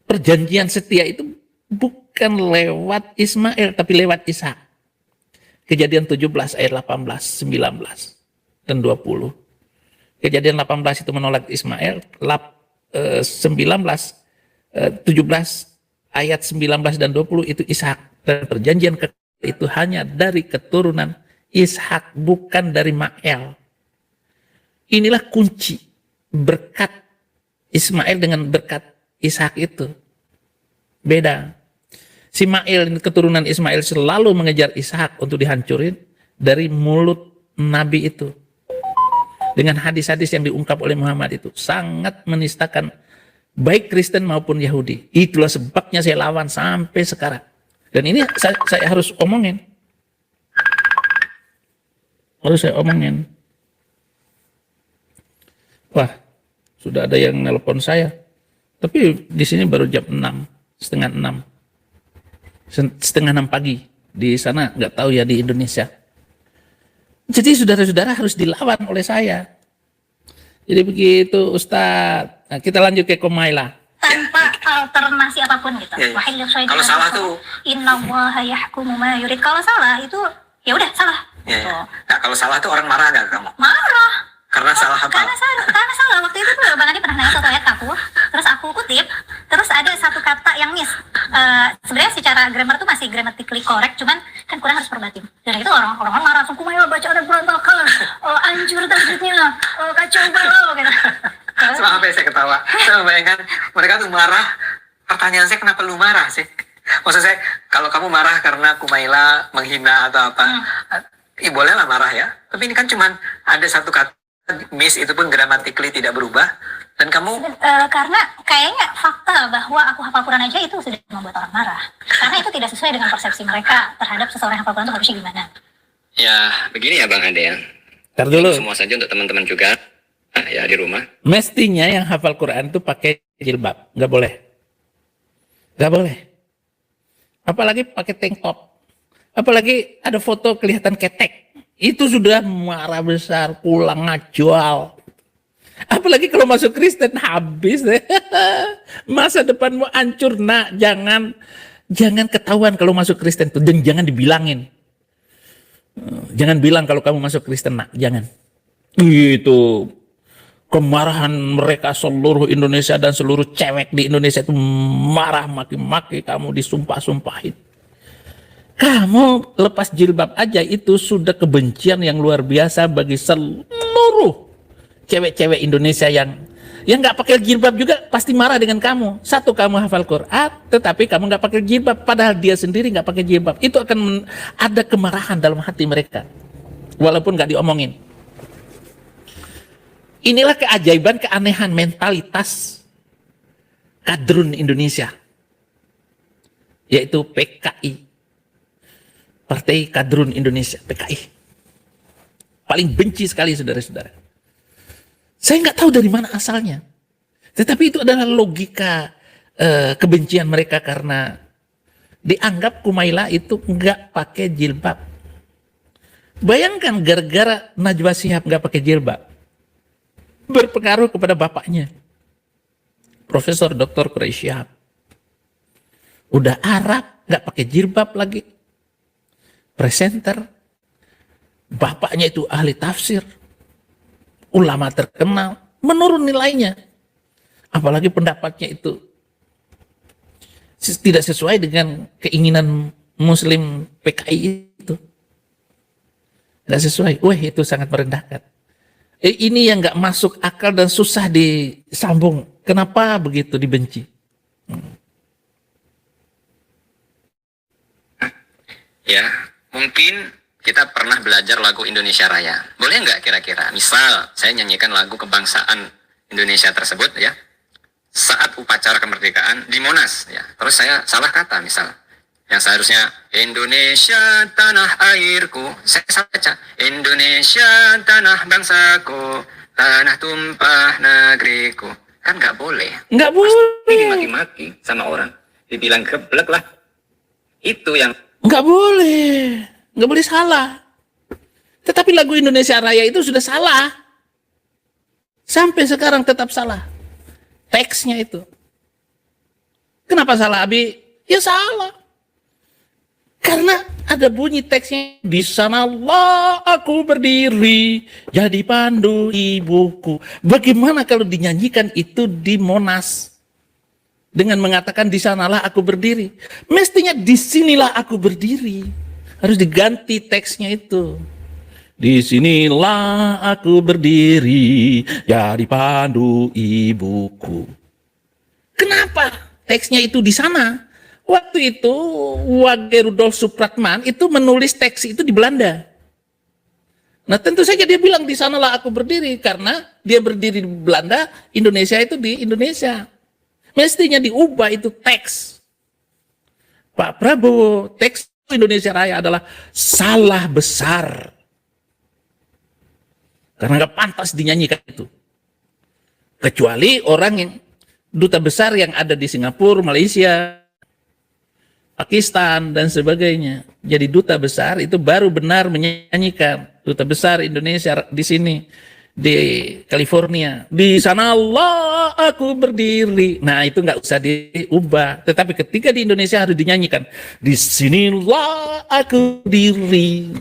perjanjian setia itu bukan lewat Ismail, tapi lewat Ishak. Kejadian 17 ayat 18, 19, dan 20. Kejadian 18 itu menolak Ismail, 17 ayat 19 dan 20 itu Ishak. Dan perjanjian itu hanya dari keturunan Ishak, bukan dari Mael. Inilah kunci berkat Ismail dengan berkat Ishak itu. Beda. Si Mael, keturunan Ismail, selalu mengejar Ishak untuk dihancurin dari mulut Nabi itu. Dengan hadis-hadis yang diungkap oleh Muhammad itu sangat menistakan baik Kristen maupun Yahudi. Itulah sebabnya saya lawan sampai sekarang. Dan ini saya harus omongin. Harus saya omongin. Wah, sudah ada yang nelpon saya. Tapi di sini baru jam 6, setengah 6. Setengah 6 pagi. Di sana nggak tahu ya di Indonesia. Jadi saudara-saudara harus dilawan oleh saya. Jadi begitu Ustadz. Nah, kita lanjut ke Kumaila. Tanpa alternasi apapun gitu. Ya, ya. Wahai Kalau salah tuh, innallaha yahkumu ma yurid. Kalau salah itu ya udah salah. ya, Gitu. ya. Nah, kalau salah tuh orang marah nggak ke kamu? Marah. Karena salah apa? Karena salah. Waktu itu tuh Bang Adi pernah nanya satu ayat aku, terus aku kutip, terus ada satu kata yang miss. Sebenarnya secara grammar tuh masih grammatically correct, cuman kan kurang harus perbatin. Dan itu orang-orang marah, langsung Kumaila bacaan berantakan, anjur tajwidnya, kacau balau gitu. Sampai saya ketawa. Saya membayangkan mereka tuh marah. Pertanyaan saya, kenapa lu marah sih? Maksud saya, kalau kamu marah karena Kumaila menghina atau apa, bolehlah marah ya. Tapi ini kan cuman ada satu kata miss, itu pun grammatically tidak berubah. Dan kamu Karena kayaknya fakta bahwa aku hafal Quran aja itu sudah membuat orang marah. Karena itu tidak sesuai dengan persepsi mereka terhadap seseorang yang hafal Quran itu harusnya gimana. Ya, begini ya Bang Ade ya. Ntar dulu. Semua saja untuk teman-teman juga ya di rumah. Mestinya yang hafal Quran itu pakai jilbab. Nggak boleh. Nggak boleh. Apalagi pakai tank top. Apalagi ada foto kelihatan ketek. Itu sudah marah besar, pulang ngajual. Apalagi kalau masuk Kristen habis deh. Masa depanmu hancur, nak. Jangan ketahuan kalau masuk Kristen tuh, dan jangan dibilangin. Jangan bilang kalau kamu masuk Kristen, nak. Jangan. Itu kemarahan mereka seluruh Indonesia dan seluruh cewek di Indonesia itu marah, maki-maki kamu, disumpah-sumpahin. Kamu lepas jilbab aja itu sudah kebencian yang luar biasa bagi seluruh cewek-cewek Indonesia yang nggak pakai jilbab juga pasti marah dengan kamu. Satu, kamu hafal Quran, tetapi kamu nggak pakai jilbab, padahal dia sendiri nggak pakai jilbab. Itu akan ada kemarahan dalam hati mereka, walaupun nggak diomongin. Inilah keajaiban, keanehan mentalitas kadrun Indonesia, yaitu PKI. Partai Kadrun Indonesia, PKI. Paling benci sekali saudara-saudara. Saya nggak tahu dari mana asalnya. Tetapi itu adalah logika kebencian mereka karena dianggap Kumaila itu nggak pakai jilbab. Bayangkan gara-gara Najwa Shihab nggak pakai jilbab, berpengaruh kepada bapaknya, Profesor Dr. Quraish Shihab. Udah Arab, nggak pakai jilbab lagi. Presenter, bapaknya itu ahli tafsir, ulama terkenal, menurun nilainya. Apalagi pendapatnya itu tidak sesuai dengan keinginan Muslim PKI itu. Tidak sesuai. Wah, itu sangat merendahkan. Ini yang nggak masuk akal dan susah disambung. Kenapa begitu dibenci? Ya, mungkin kita pernah belajar lagu Indonesia Raya. Boleh nggak kira-kira? Misal, saya nyanyikan lagu kebangsaan Indonesia tersebut ya, saat upacara kemerdekaan di Monas ya. Terus saya salah kata misal. Yang seharusnya Indonesia tanah airku, saya salah baca Indonesia tanah bangsaku, tanah tumpah negeriku. Kan nggak boleh. Nggak Pasti boleh. dimaki-maki sama orang. Dibilang geblek lah. Itu yang Nggak boleh. Nggak boleh salah. Tetapi lagu Indonesia Raya itu sudah salah. Sampai sekarang tetap salah. Teksnya itu. Kenapa salah, Abi? Ya salah. Karena ada bunyi teksnya, di sanalah aku berdiri, jadi pandu ibuku. Bagaimana kalau dinyanyikan itu di Monas? Dengan mengatakan di sanalah aku berdiri. Mestinya disinilah aku berdiri. Harus diganti teksnya itu. Di sinilah aku berdiri, jadi pandu ibuku. Kenapa teksnya itu di sana? Waktu itu Wage Rudolf Supratman itu menulis teks itu di Belanda. Nah tentu saja dia bilang di sanalah aku berdiri karena dia berdiri di Belanda, Indonesia itu di Indonesia. Mestinya diubah itu teks. Pak Prabowo, teks Indonesia Raya adalah salah besar. Karena nggak pantas dinyanyikan itu. Kecuali orang yang duta besar yang ada di Singapura, Malaysia, Pakistan dan sebagainya. Jadi duta besar itu baru benar menyanyikan. Duta besar Indonesia di sini di California. Di sanalah aku berdiri. Nah, itu nggak usah diubah. Tetapi ketika di Indonesia harus dinyanyikan. Di sinilah aku berdiri.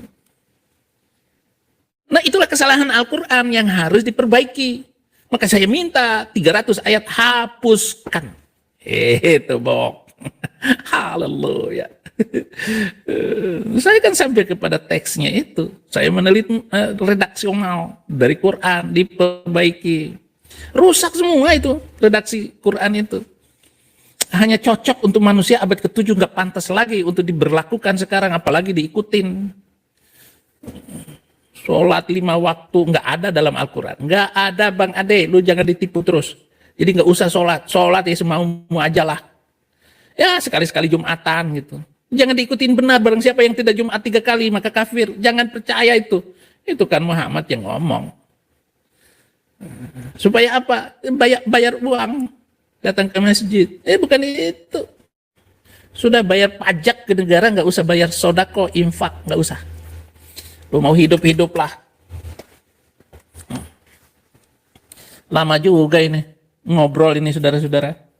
Nah, itulah kesalahan Al-Qur'an yang harus diperbaiki. Maka saya minta 300 ayat hapuskan. Itu, Bok. Haleluya. Saya kan sampai kepada teksnya itu. Saya meneliti redaksional dari Quran, diperbaiki. Rusak semua itu, redaksi Quran itu. Hanya cocok untuk manusia abad ke-7, nggak pantas lagi untuk diberlakukan sekarang, apalagi diikutin. Sholat 5 waktu, nggak ada dalam Al-Quran. Nggak ada, Bang Ade, lu jangan ditipu terus. Jadi nggak usah sholat, sholat ya semau-mu aja lah. Ya sekali-sekali Jumatan gitu. Jangan diikutin benar, barang siapa yang tidak Jumat 3 kali maka kafir. Jangan percaya itu. Itu kan Muhammad yang ngomong. Supaya apa? Bayar uang. Datang ke masjid. Bukan itu. Sudah bayar pajak ke negara, nggak usah bayar sodako, infak, nggak usah. Lu mau hidup-hidup lah. Lama juga ini. Ngobrol ini saudara-saudara.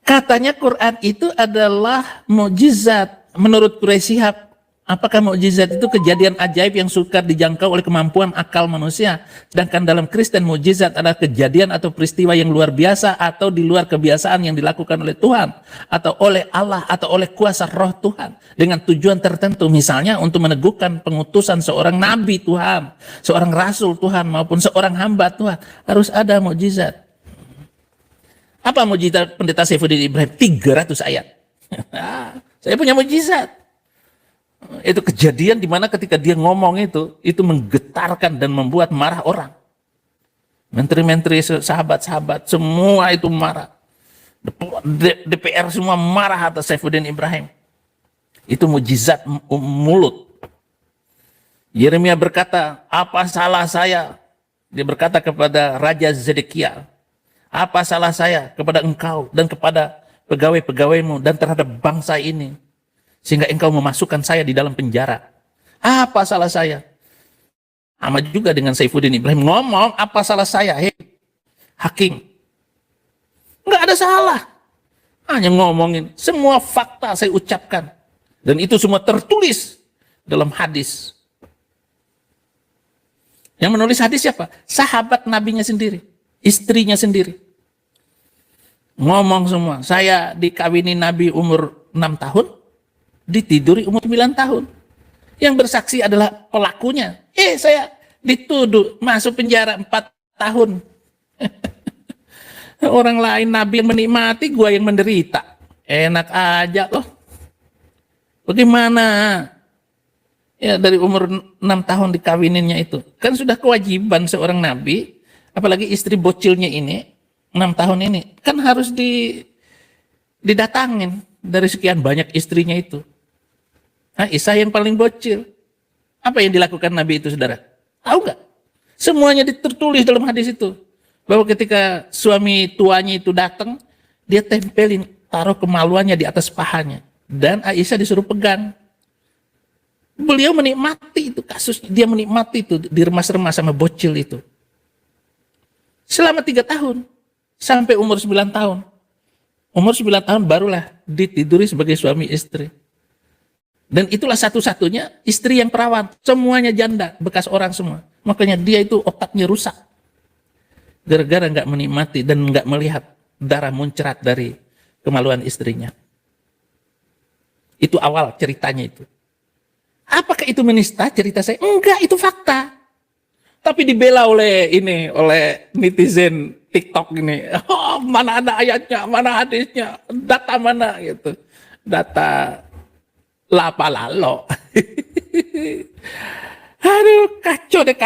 Katanya Quran itu adalah mukjizat. Menurut Quraisy Shihab, apakah mukjizat itu kejadian ajaib yang sukar dijangkau oleh kemampuan akal manusia? Sedangkan dalam Kristen mukjizat adalah kejadian atau peristiwa yang luar biasa atau di luar kebiasaan yang dilakukan oleh Tuhan atau oleh Allah atau oleh kuasa roh Tuhan dengan tujuan tertentu, misalnya untuk meneguhkan pengutusan seorang nabi Tuhan, seorang rasul Tuhan maupun seorang hamba Tuhan. Harus ada mukjizat. Apa mukjizat Pendeta Saifuddin Ibrahim? 300 ayat. Saya punya mukjizat. Itu kejadian di mana ketika dia ngomong itu menggetarkan dan membuat marah orang. Menteri-menteri, sahabat-sahabat, semua itu marah. DPR semua marah atas Saifuddin Ibrahim. Itu mukjizat mulut. Yeremia berkata, apa salah saya? Dia berkata kepada Raja Zedekia, apa salah saya kepada engkau dan kepada pegawai-pegawaimu dan terhadap bangsa ini sehingga engkau memasukkan saya di dalam penjara? Apa salah saya? Sama juga dengan Saifuddin Ibrahim ngomong, apa salah saya? Hei, hakim. Enggak ada salah. Hanya ngomongin, semua fakta saya ucapkan. Dan itu semua tertulis dalam hadis. Yang menulis hadis siapa? Sahabat nabinya sendiri, istrinya sendiri. Ngomong semua, saya dikawini Nabi umur 6 tahun, ditiduri umur 9 tahun. Yang bersaksi adalah pelakunya. Saya dituduh masuk penjara 4 tahun. Orang lain Nabi yang menikmati, gua yang menderita. Enak aja loh. Bagaimana? Ya dari umur 6 tahun dikawininnya itu. Kan sudah kewajiban seorang Nabi, apalagi istri bocilnya ini, 6 tahun ini, kan harus didatangin dari sekian banyak istrinya itu. Aisyah yang paling bocil. Apa yang dilakukan Nabi itu, saudara? Tahu nggak? Semuanya tertulis dalam hadis itu. Bahwa ketika suami tuanya itu datang, dia tempelin, taruh kemaluannya di atas pahanya. Dan Aisyah disuruh pegang. Beliau menikmati itu kasus, dia menikmati itu, diremas-remas sama bocil itu. Selama 3 tahun. Sampai umur 9 tahun. Umur 9 tahun barulah ditiduri sebagai suami istri. Dan itulah satu-satunya istri yang perawan. Semuanya janda, bekas orang semua. Makanya dia itu otaknya rusak. Gara-gara nggak menikmati dan nggak melihat darah muncrat dari kemaluan istrinya. Itu awal ceritanya itu. Apakah itu menista cerita saya? Enggak, itu fakta. Tapi dibela oleh netizen TikTok ini. Oh, mana ada ayatnya, mana hadisnya, data mana gitu. Data lapa-lalo. Aduh, kacau deh,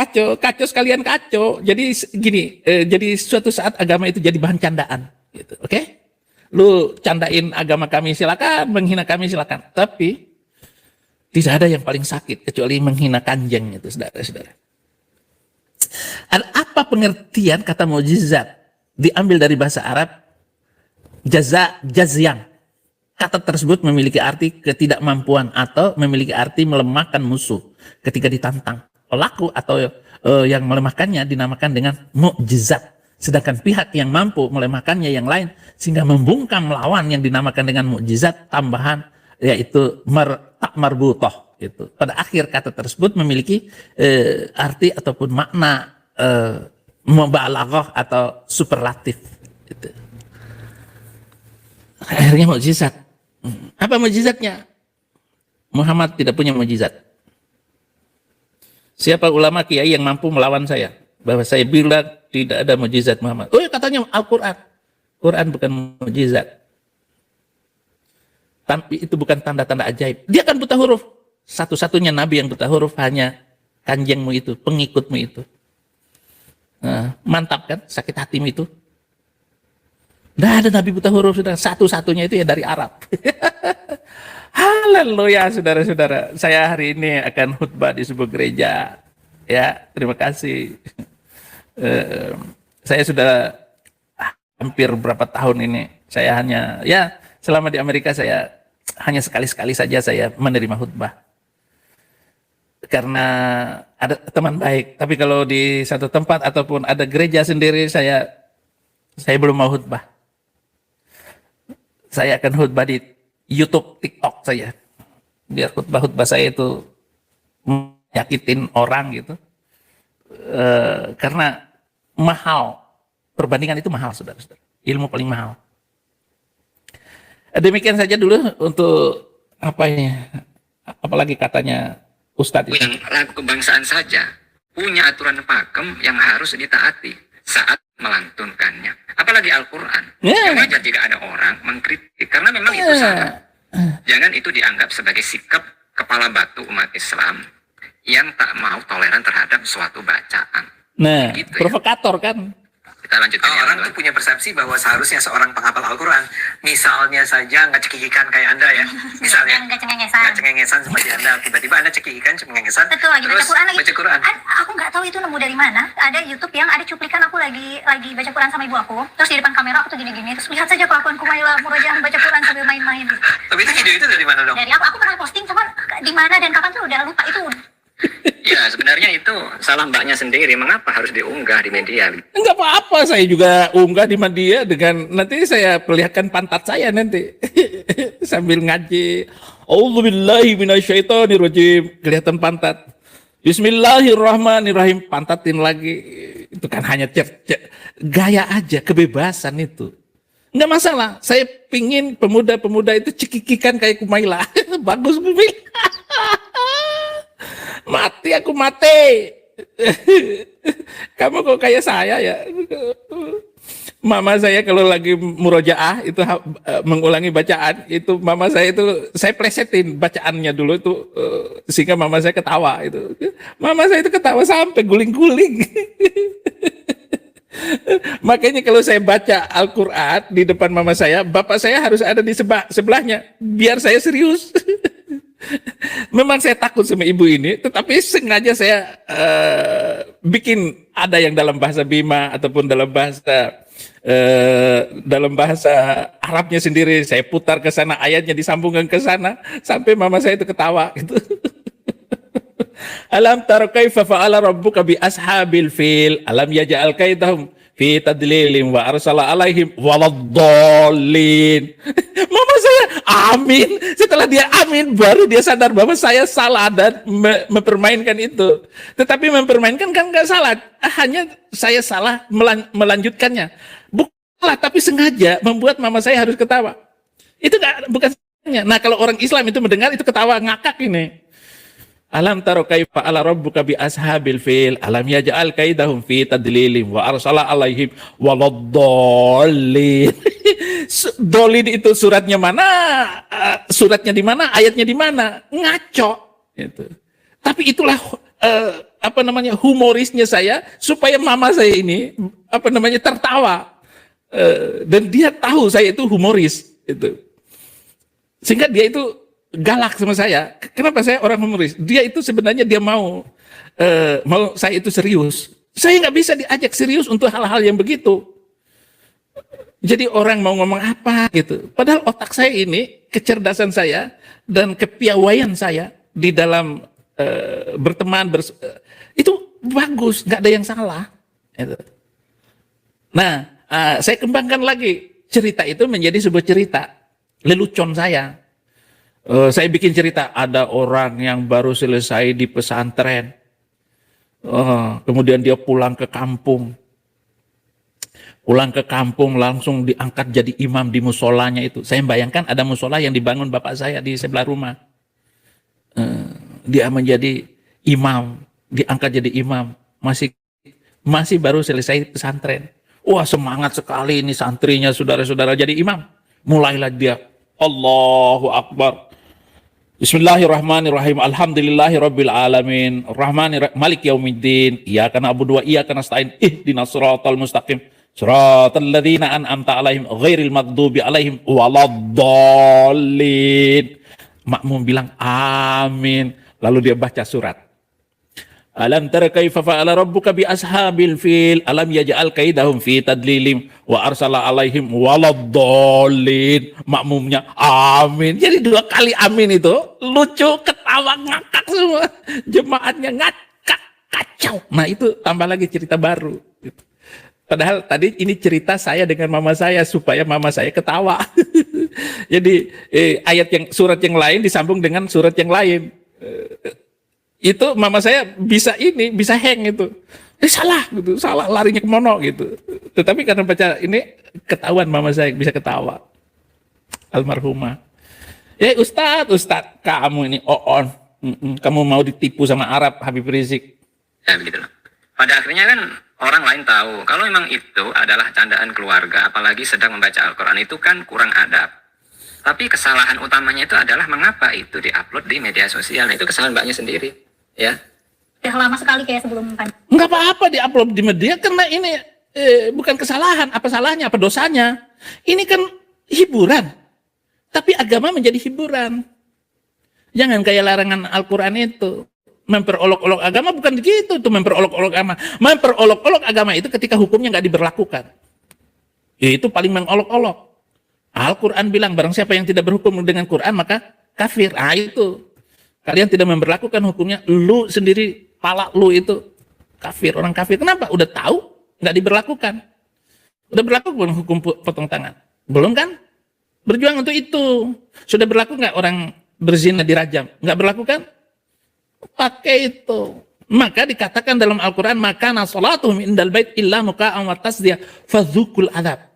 kacau sekalian kacau. Jadi gini, jadi suatu saat agama itu jadi bahan candaan, gitu. Oke? Lu candain agama kami silakan, menghina kami silakan. Tapi tidak ada yang paling sakit kecuali menghina kanjeng itu, saudara-saudara. Apa pengertian kata mukjizat? Diambil dari bahasa Arab jazyan. Kata tersebut memiliki arti ketidakmampuan atau memiliki arti melemahkan musuh ketika ditantang. Pelaku atau yang melemahkannya dinamakan dengan mukjizat. Sedangkan pihak yang mampu melemahkannya yang lain sehingga membungkam lawan yang dinamakan dengan mukjizat tambahan, yaitu tak marbutoh. Gitu. Pada akhir kata tersebut memiliki arti ataupun makna mubalaghah atau superlatif. Gitu. Akhirnya mukjizat. Apa mukjizatnya? Muhammad tidak punya mukjizat. Siapa ulama kiai yang mampu melawan saya? Bahwa saya bilang tidak ada mukjizat Muhammad. Oh ya, katanya Al-Quran. Quran bukan mukjizat. Tapi itu bukan tanda-tanda ajaib. Dia kan buta huruf. Satu-satunya nabi yang buta huruf hanya kanjengmu itu, pengikutmu itu. Nah, mantap kan sakit hatimu itu? Tidak ada nabi buta huruf, sudah. Satu-satunya itu ya dari Arab. Haleluya, saudara-saudara. Saya hari ini akan khutbah di sebuah gereja. Ya, terima kasih. Saya sudah hampir berapa tahun ini. Saya hanya, ya selama di Amerika saya hanya sekali-sekali saja saya menerima khutbah. Karena ada teman baik. Tapi kalau di satu tempat ataupun ada gereja sendiri, saya belum mau khutbah. Saya akan khutbah di YouTube, TikTok saya. Biar khutbah-khutbah saya itu menyakitin orang gitu. Karena mahal. Perbandingan itu mahal, saudara-saudara. Ilmu paling mahal. Demikian saja dulu untuk apa ini? Apalagi katanya Ustadz itu. Yang lagu kebangsaan saja punya aturan pakem yang harus ditaati saat melantunkannya. Apalagi Al-Quran. Yang wajar jika ada orang mengkritik. Karena memang itu salah. Jangan itu dianggap sebagai sikap kepala batu umat Islam yang tak mau toleran terhadap suatu bacaan. Nah, gitu provokator ya. Kan? Kita lanjutkan yang Orang kedua. tuh punya persepsi bahwa seharusnya seorang penghafal Al-Quran, misalnya saja nggak cekikikan kayak Anda ya, misalnya Yang nggak cengengesan. nggak cengengesan seperti Anda, tiba-tiba Anda cekikikan, cengengesan, Betul, lagi baca terus Quran lagi. baca Quran. Aku nggak tahu itu nemu dari mana. Ada YouTube yang ada cuplikan aku lagi baca Quran sama ibu aku. Terus di depan kamera aku tuh gini-gini. Terus lihat saja kelakuanku Maila Murajahan baca Quran sambil main-main. Gitu. Tapi itu video itu dari mana dong? Dari aku pernah posting, cuman di mana dan kapan tuh udah lupa itu. Ya, sebenarnya itu salah mbaknya sendiri. Mengapa harus diunggah di media? Enggak apa-apa, saya juga unggah di media dengan nanti saya perlihatkan pantat saya nanti sambil ngaji. A'udzubillahi minasyaitonirrajim, kelihatan pantat. Bismillahirrahmanirrahim, pantatin lagi. Itu kan hanya gaya aja, kebebasan itu. Nggak masalah, saya pingin pemuda-pemuda itu cekikikan kayak Kumaila. Bagus Kumaila. Mati aku mati. Kamu kok kayak saya ya. Mama saya kalau lagi murojaah itu mengulangi bacaan itu, mama saya itu saya plesetin bacaannya dulu itu sehingga mama saya ketawa itu. Mama saya itu ketawa sampai guling-guling. Makanya kalau saya baca Al-Quran di depan mama saya, bapak saya harus ada di sebelahnya biar saya serius. Memang saya takut sama ibu ini, tetapi sengaja saya bikin ada yang dalam bahasa Bima ataupun dalam bahasa Arabnya sendiri. Saya putar ke sana, ayatnya disambungkan ke sana sampai mama saya itu ketawa gitu. Alam tara kaifa fa'ala rabbuka bi ashabil fil alam yaj'al kaidahum fi tadlilin wa arsala alaihim waladdallin. Mama saya amin. Setelah dia amin baru dia sadar bahwa saya salah dan mempermainkan itu. Tetapi mempermainkan kan nggak salah, hanya saya salah melanjutkannya. Bukanlah, tapi sengaja membuat mama saya harus ketawa. Itu bukan sengaja. Nah kalau orang Islam itu mendengar itu ketawa ngakak ini. Alam taro kaifa ala rabbuka bi ashabil fil alam yaj'al kaidahum fi tadlilin wa arsala alaihim waladdallin. Dolin itu suratnya mana? Suratnya di mana? Ayatnya di mana? Ngaco gitu. Tapi itulah humorisnya saya supaya mama saya ini tertawa. Dan dia tahu saya itu humoris itu. Sehingga dia itu galak sama saya. Kenapa saya orang humoris? Dia itu sebenarnya dia mau saya itu serius. Saya nggak bisa diajak serius untuk hal-hal yang begitu. Jadi orang mau ngomong apa gitu. Padahal otak saya ini, kecerdasan saya dan kepiawaian saya di dalam berteman itu bagus, nggak ada yang salah. Gitu. Nah, saya kembangkan lagi cerita itu menjadi sebuah cerita lelucon saya. Saya bikin cerita, ada orang yang baru selesai di pesantren, kemudian dia pulang ke kampung langsung diangkat jadi imam di musolanya itu. Saya bayangkan ada musola yang dibangun bapak saya di sebelah rumah. Dia menjadi imam, diangkat jadi imam, masih baru selesai pesantren. Wah semangat sekali ini santrinya, saudara-saudara jadi imam. Mulailah dia, Allahu Akbar. Bismillahirrahmanirrahim. Alhamdulillahirabbil alamin. Arrahmanirrahim. Malik yaumiddin. Iyyaka na'budu wa iyyaka nasta'in. Ihdinas siratal mustaqim. Siratal ladzina an'amta 'alaihim ghairil maghdubi 'alaihim waladdallin. Makmum bilang amin. Lalu dia baca surat. Alam tara kaifa fa'ala rabbuka bi ashabil fil alam yaj'al kaidahum fi tadlilim wa arsala alaihim waladdallin. Makmumnya amin. Jadi 2 kali amin itu lucu, ketawa ngakak semua. Jemaatnya ngakak, kacau. Nah itu tambah lagi cerita baru. Padahal tadi ini cerita saya dengan mama saya supaya mama saya ketawa. Jadi surat yang lain disambung dengan surat yang lain. Itu mama saya bisa hang itu. Salah gitu, salah larinya kemana gitu. Tetapi karena baca ini ketahuan mama saya bisa ketawa. Almarhumah. Ya Ustadz, kamu ini on. Kamu mau ditipu sama Arab Habib Rizik. Ya begitu loh. Pada akhirnya kan orang lain tahu kalau memang itu adalah candaan keluarga, apalagi sedang membaca Al-Quran, itu kan kurang adab. Tapi kesalahan utamanya itu adalah mengapa itu diupload di media sosial. Nah, itu kesalahan mbaknya sendiri. Ya. Udah lama sekali kayak sebelum pandemi. Nggak apa-apa diupload di media karena ini bukan kesalahan. Apa salahnya? Apa dosanya? Ini kan hiburan. Tapi agama menjadi hiburan. Jangan kayak larangan Al-Quran itu. Memperolok-olok agama bukan begitu tuh, memperolok-olok agama. Memperolok-olok agama itu ketika hukumnya nggak diberlakukan. Itu paling mengolok-olok. Al-Quran bilang barang siapa yang tidak berhukum dengan Quran maka kafir. Itu. Kalian tidak memberlakukan hukumnya, lu sendiri, pala lu itu kafir, orang kafir. Kenapa? Udah tahu, nggak diberlakukan. Udah berlaku belum hukum potong tangan? Belum kan? Berjuang untuk itu. Sudah berlaku nggak orang berzina dirajam? Nggak berlaku kan? Pakai itu. Maka dikatakan dalam Al-Quran, maka salatuhum indal bait illa muka'an wa tasdiyah fadzukul adab.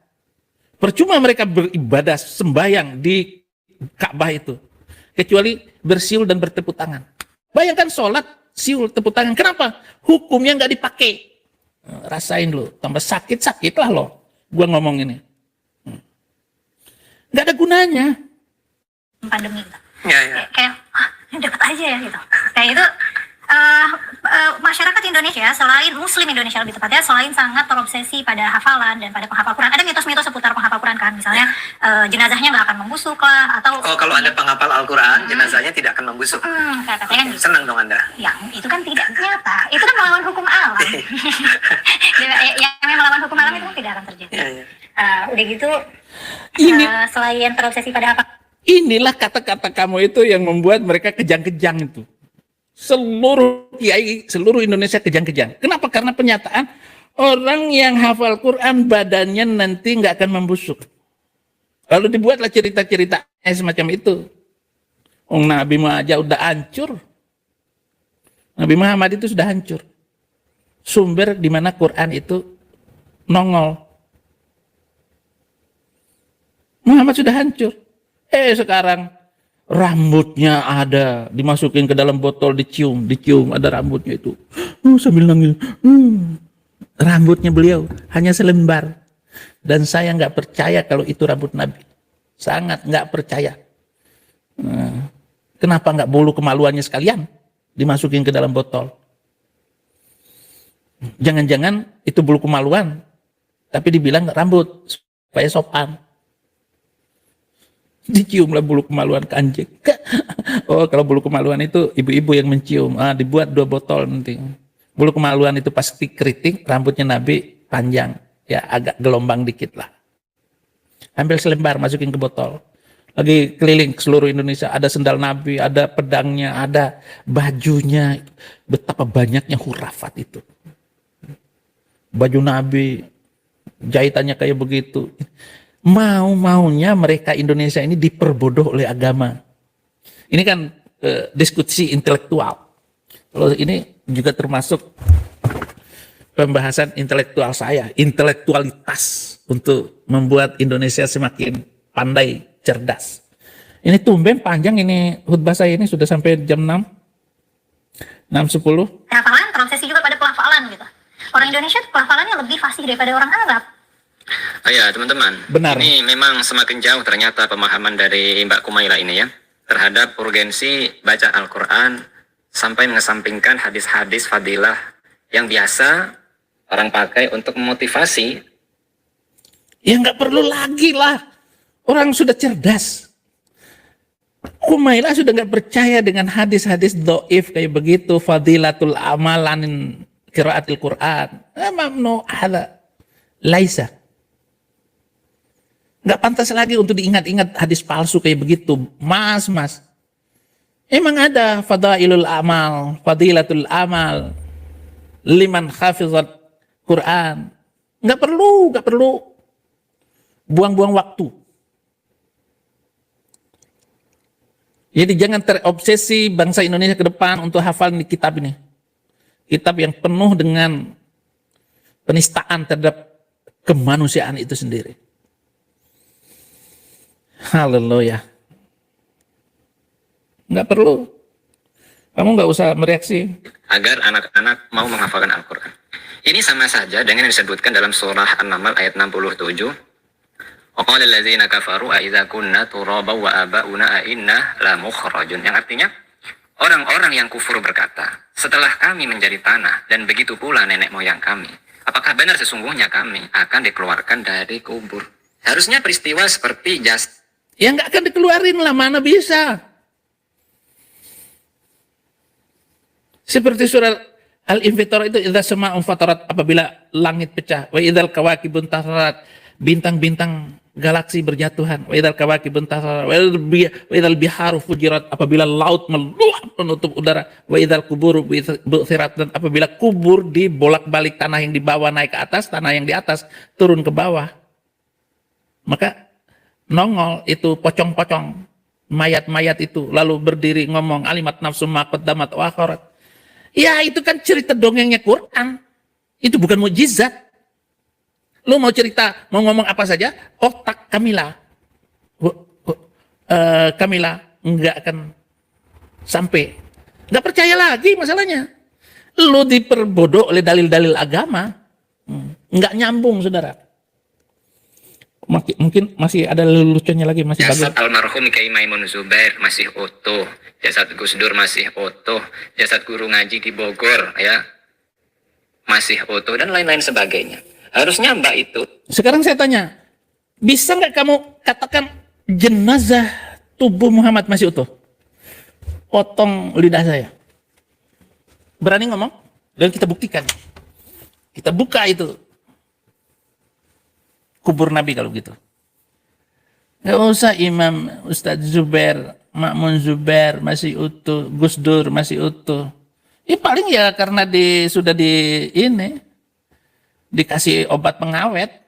Percuma mereka beribadah sembahyang di Ka'bah itu, kecuali bersiul dan bertepuk tangan. Bayangkan sholat, siul, tepuk tangan. Kenapa? Hukumnya nggak dipakai. Rasain lo, tambah sakit lah lo. Gua ngomong ini. Nggak ada gunanya. Pandemi gitu. Ya. Kayak dapat aja ya gitu. Kayak itu masyarakat Indonesia, selain Muslim Indonesia lebih tepatnya, selain sangat terobsesi pada hafalan dan pada penghafal Quran, ada mitos-mitos seputar penghafal Quran kan, misalnya jenazahnya nggak akan membusuk lah, atau Kalau Anda penghafal Al-Quran, jenazahnya tidak akan membusuk. katanya kan gitu. Senang dong Anda. Yang itu kan tidak nyata, itu kan melawan hukum alam. Yang melawan hukum alam itu kan tidak akan terjadi. Ya. Udah gitu, Ini- selain terobsesi pada hafal, Inilah kata-kata kamu itu yang membuat mereka kejang-kejang itu. Seluruh kiai, seluruh Indonesia kejang-kejang. Kenapa? Karena penyataan orang yang hafal Quran badannya nanti nggak akan membusuk. Lalu dibuatlah cerita-cerita semacam itu. Nabi Muhammad aja udah hancur. Nabi Muhammad itu sudah hancur. Sumber di mana Quran itu nongol. Muhammad sudah hancur. Sekarang rambutnya ada, dimasukin ke dalam botol, dicium, ada rambutnya itu. Sambil nangis. Rambutnya beliau hanya selembar. Dan saya nggak percaya kalau itu rambut Nabi. Sangat nggak percaya. Kenapa nggak bulu kemaluannya sekalian dimasukin ke dalam botol? Jangan-jangan itu bulu kemaluan, tapi dibilang rambut supaya sopan. Diciumlah bulu kemaluan ke anjing. Kalau bulu kemaluan itu ibu-ibu yang mencium. Dibuat 2 botol nanti. Bulu kemaluan itu pasti keriting, rambutnya Nabi panjang, ya agak gelombang dikit lah. Ambil selembar, masukin ke botol. Lagi keliling ke seluruh Indonesia, ada sendal Nabi, ada pedangnya, ada bajunya. Betapa banyaknya hurafat itu. Baju Nabi, jahitannya kayak begitu. Mau-maunya mereka Indonesia ini diperbodoh oleh agama. Ini kan diskusi intelektual. Kalau ini juga termasuk pembahasan intelektual saya, intelektualitas untuk membuat Indonesia semakin pandai, cerdas. Ini tumben panjang ini khutbah saya ini sudah sampai jam 6, 6.10. hafalan terobsesi juga pada pelafalan gitu. Orang Indonesia tuh pelafalannya lebih fasih daripada orang Arab. Ya teman-teman, Benar. ini memang semakin jauh ternyata pemahaman dari Mbak Kumaila ini ya, terhadap urgensi baca Al-Quran, sampai mengesampingkan hadis-hadis fadilah yang biasa orang pakai untuk memotivasi. Ya nggak perlu lagi lah, orang sudah cerdas. Kumaila sudah nggak percaya dengan hadis-hadis doif kayak begitu, fadilatul amalan qiraatil Quran. Mamnu ada laisa. Nggak pantas lagi untuk diingat-ingat hadis palsu kayak begitu. Mas. Emang ada fadailul amal, fadilatul amal, liman hafizat Quran. Nggak perlu buang-buang waktu. Jadi jangan terobsesi bangsa Indonesia ke depan untuk hafal di kitab ini. Kitab yang penuh dengan penistaan terhadap kemanusiaan itu sendiri. Haleluya. Nggak perlu. Kamu nggak usah mereaksi. Agar anak-anak mau menghafalkan Al-Quran. Ini sama saja dengan yang disebutkan dalam surah An-Naml ayat 67. وَقَالَ الَّذِينَ كَفَرُوا أَإِذَا كُنَّا تُرَابًا وَآبَاؤُنَا أَإِنَّا لَمُخْرَجُونَ. Yang artinya, orang-orang yang kufur berkata, setelah kami menjadi tanah dan begitu pula nenek moyang kami, apakah benar sesungguhnya kami akan dikeluarkan dari kubur? Harusnya peristiwa seperti Ya nggak akan dikeluarin lah, mana bisa. Seperti surah Al-Infitar itu, idza sama'un fatarat, apabila langit pecah, wa idzal kawakibun tasarat, bintang-bintang galaksi berjatuhan, wa idzal kawakibun tasarat, wa idzal biharu fujirat, apabila laut meluap menutup udara, wa idzal kubur bu'thirat, dan apabila kubur dibolak-balik, tanah yang di bawah naik ke atas, tanah yang di atas turun ke bawah. Maka nongol itu pocong-pocong mayat-mayat itu, lalu berdiri ngomong alimat nafsum ma qaddamat wa akharat. Ya itu kan cerita dongengnya Quran. Itu bukan mukjizat. Lu mau cerita, mau ngomong apa saja, otak Kamila nggak akan sampai. Nggak percaya lagi masalahnya. Lu diperbodoh oleh dalil-dalil agama. Nggak nyambung, saudara. Mungkin masih ada leluconnya lagi, masih Jasad bagus. almarhum Kiai Maimun Zubair masih utuh, jasad Gus Dur masih utuh, jasad guru ngaji di Bogor ya masih utuh dan lain-lain sebagainya. Harusnya Mbak itu Sekarang saya tanya, bisa nggak kamu katakan jenazah tubuh Muhammad masih utuh? Potong lidah saya. Berani ngomong? Dan kita buktikan. Kita buka itu kubur Nabi kalau gitu. Nggak usah Imam Ustadz Zubair, Ma'mun Zubair masih utuh, Gus Dur masih utuh. Ya paling ya karena sudah dikasih obat pengawet.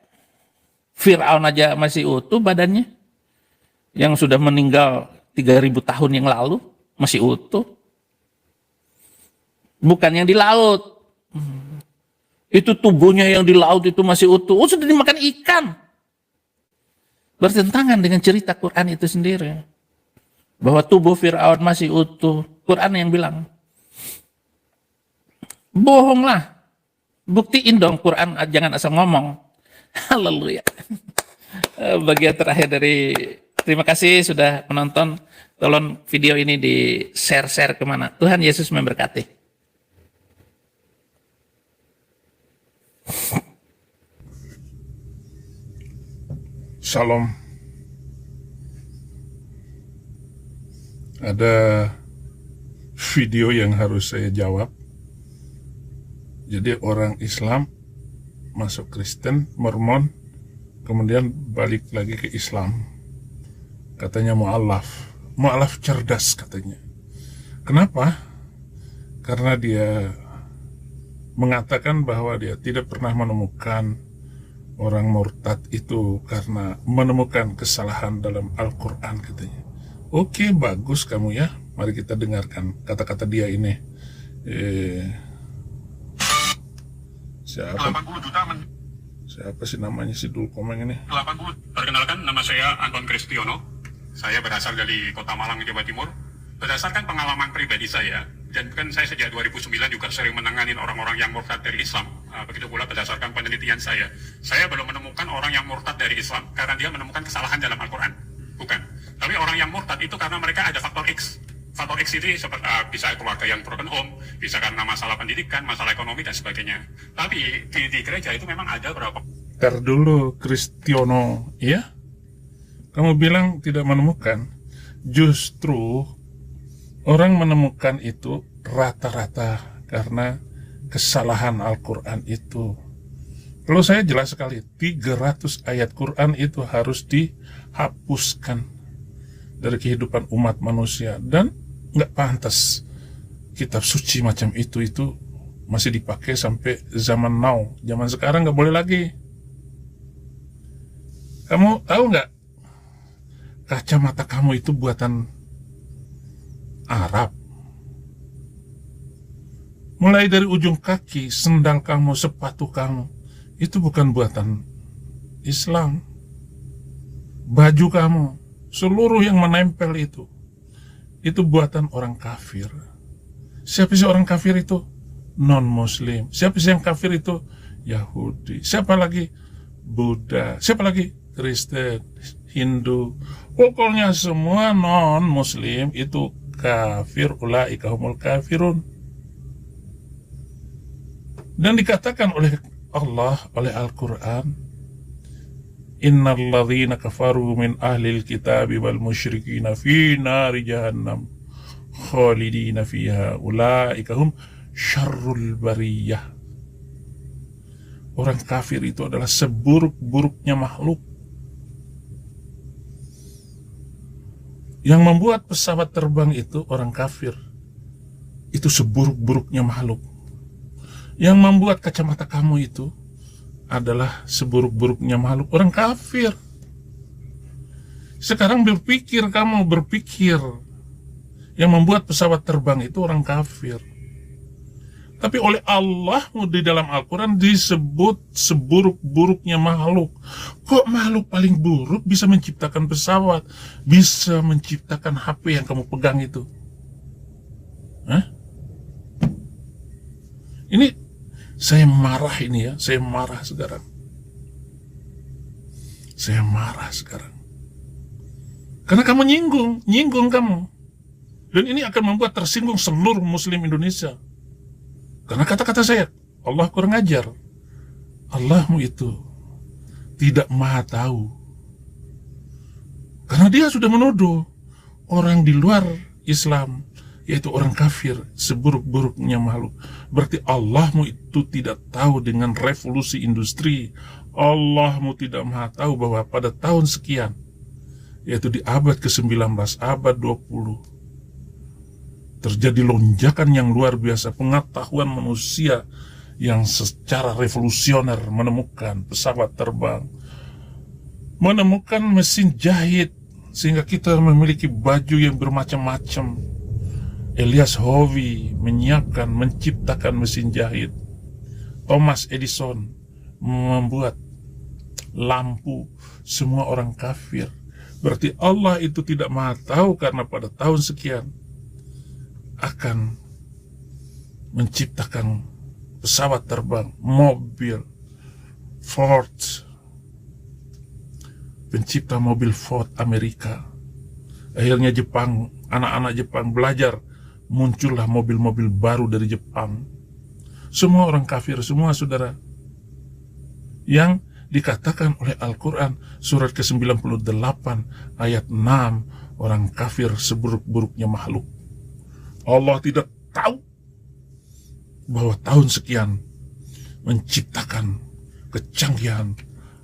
Fir'aun aja masih utuh badannya. Yang sudah meninggal 3000 tahun yang lalu masih utuh. Bukan yang di laut. Itu tubuhnya yang di laut itu masih utuh. Oh, sudah dimakan ikan. Bertentangan dengan cerita Quran itu sendiri. Bahwa tubuh Fir'aun masih utuh. Quran yang bilang. Bohonglah. Buktiin dong Quran, jangan asal ngomong. Haleluya. Bagian terakhir dari terima kasih sudah menonton. Tolong video ini di share kemana. Tuhan Yesus memberkati. Shalom. Ada video yang harus saya jawab. Jadi orang Islam masuk Kristen, Mormon, kemudian balik lagi ke Islam. Katanya mu'alaf cerdas katanya. Kenapa? Karena dia mengatakan bahwa dia tidak pernah menemukan orang murtad itu karena menemukan kesalahan dalam Al-Quran katanya. Oke, bagus kamu ya. Mari kita dengarkan kata-kata dia ini. Siapa sih namanya si Dul Komeng ini? 80. Perkenalkan, nama saya Anton Kristiono. Saya berasal dari Kota Malang, Jawa Timur. Berdasarkan pengalaman pribadi saya, dan kan saya sejak 2009 juga sering menangani orang-orang yang murtad dari Islam. Begitu pula berdasarkan penelitian saya belum menemukan orang yang murtad dari Islam karena dia menemukan kesalahan dalam Al-Quran. Bukan. Tapi orang yang murtad itu karena mereka ada faktor X. Faktor X ini seperti bisa keluarga yang broken home, bisa karena masalah pendidikan, masalah ekonomi, dan sebagainya. Tapi di gereja itu memang ada beberapa. Ntar dulu, Kristiono, ya? Kamu bilang tidak menemukan. Justru orang menemukan itu rata-rata karena kesalahan Al-Quran itu. Kalau saya jelas sekali, 300 ayat Quran itu harus dihapuskan dari kehidupan umat manusia. Dan nggak pantas kitab suci macam itu masih dipakai sampai zaman now. Zaman sekarang nggak boleh lagi. Kamu tahu nggak? Kacamata kamu itu buatan Arab. Mulai dari ujung kaki, sendal kamu, sepatu kamu, itu bukan buatan Islam. Baju kamu, seluruh yang menempel itu buatan orang kafir. Siapa sih orang kafir itu? Non-Muslim. Siapa sih yang kafir itu? Yahudi. Siapa lagi? Buddha. Siapa lagi? Kristen, Hindu. Pokoknya semua non-Muslim itu kafir. Ulaika humul kafirun. Dan dikatakan oleh Allah, oleh Al-Quran, innal ladzina kafaru min ahlil kitabi wal musyrikina fi nari jahannam khalidina fiha ulaika hum syarrul bariyah. Orang kafir itu adalah seburuk-buruknya makhluk. Yang membuat pesawat terbang itu orang kafir. Itu seburuk-buruknya makhluk. Yang membuat kacamata kamu itu adalah seburuk-buruknya makhluk, orang kafir. Sekarang kamu berpikir yang membuat pesawat terbang itu orang kafir. Tapi oleh Allah di dalam Al-Quran disebut seburuk-buruknya makhluk. Kok makhluk paling buruk bisa menciptakan pesawat, bisa menciptakan HP yang kamu pegang itu? Hah? Ini saya marah ini ya, saya marah sekarang. Saya marah sekarang. Karena kamu nyinggung kamu. Dan ini akan membuat tersinggung seluruh muslim Indonesia. Karena kata-kata saya, Allah kurang ajar. Allahmu itu tidak maha tahu. Karena dia sudah menuduh orang di luar Islam, yaitu orang kafir, seburuk-buruknya makhluk. Berarti Allahmu itu tidak tahu dengan revolusi industri. Allahmu tidak maha tahu bahwa pada tahun sekian, yaitu di abad ke-19, abad 20, terjadi lonjakan yang luar biasa, pengetahuan manusia yang secara revolusioner menemukan pesawat terbang, menemukan mesin jahit, sehingga kita memiliki baju yang bermacam-macam. Elias Howe menyiapkan, menciptakan mesin jahit. Thomas Edison membuat lampu. Semua orang kafir. Berarti Allah itu tidak maha tahu karena pada tahun sekian akan menciptakan pesawat terbang, mobil, Ford, pencipta mobil Ford Amerika. Akhirnya Jepang, anak-anak Jepang belajar, muncullah mobil-mobil baru dari Jepang. Semua orang kafir, semua saudara. Yang dikatakan oleh Al-Quran, surat ke-98, ayat 6, orang kafir seburuk-buruknya makhluk. Allah tidak tahu bahwa tahun sekian menciptakan kecanggihan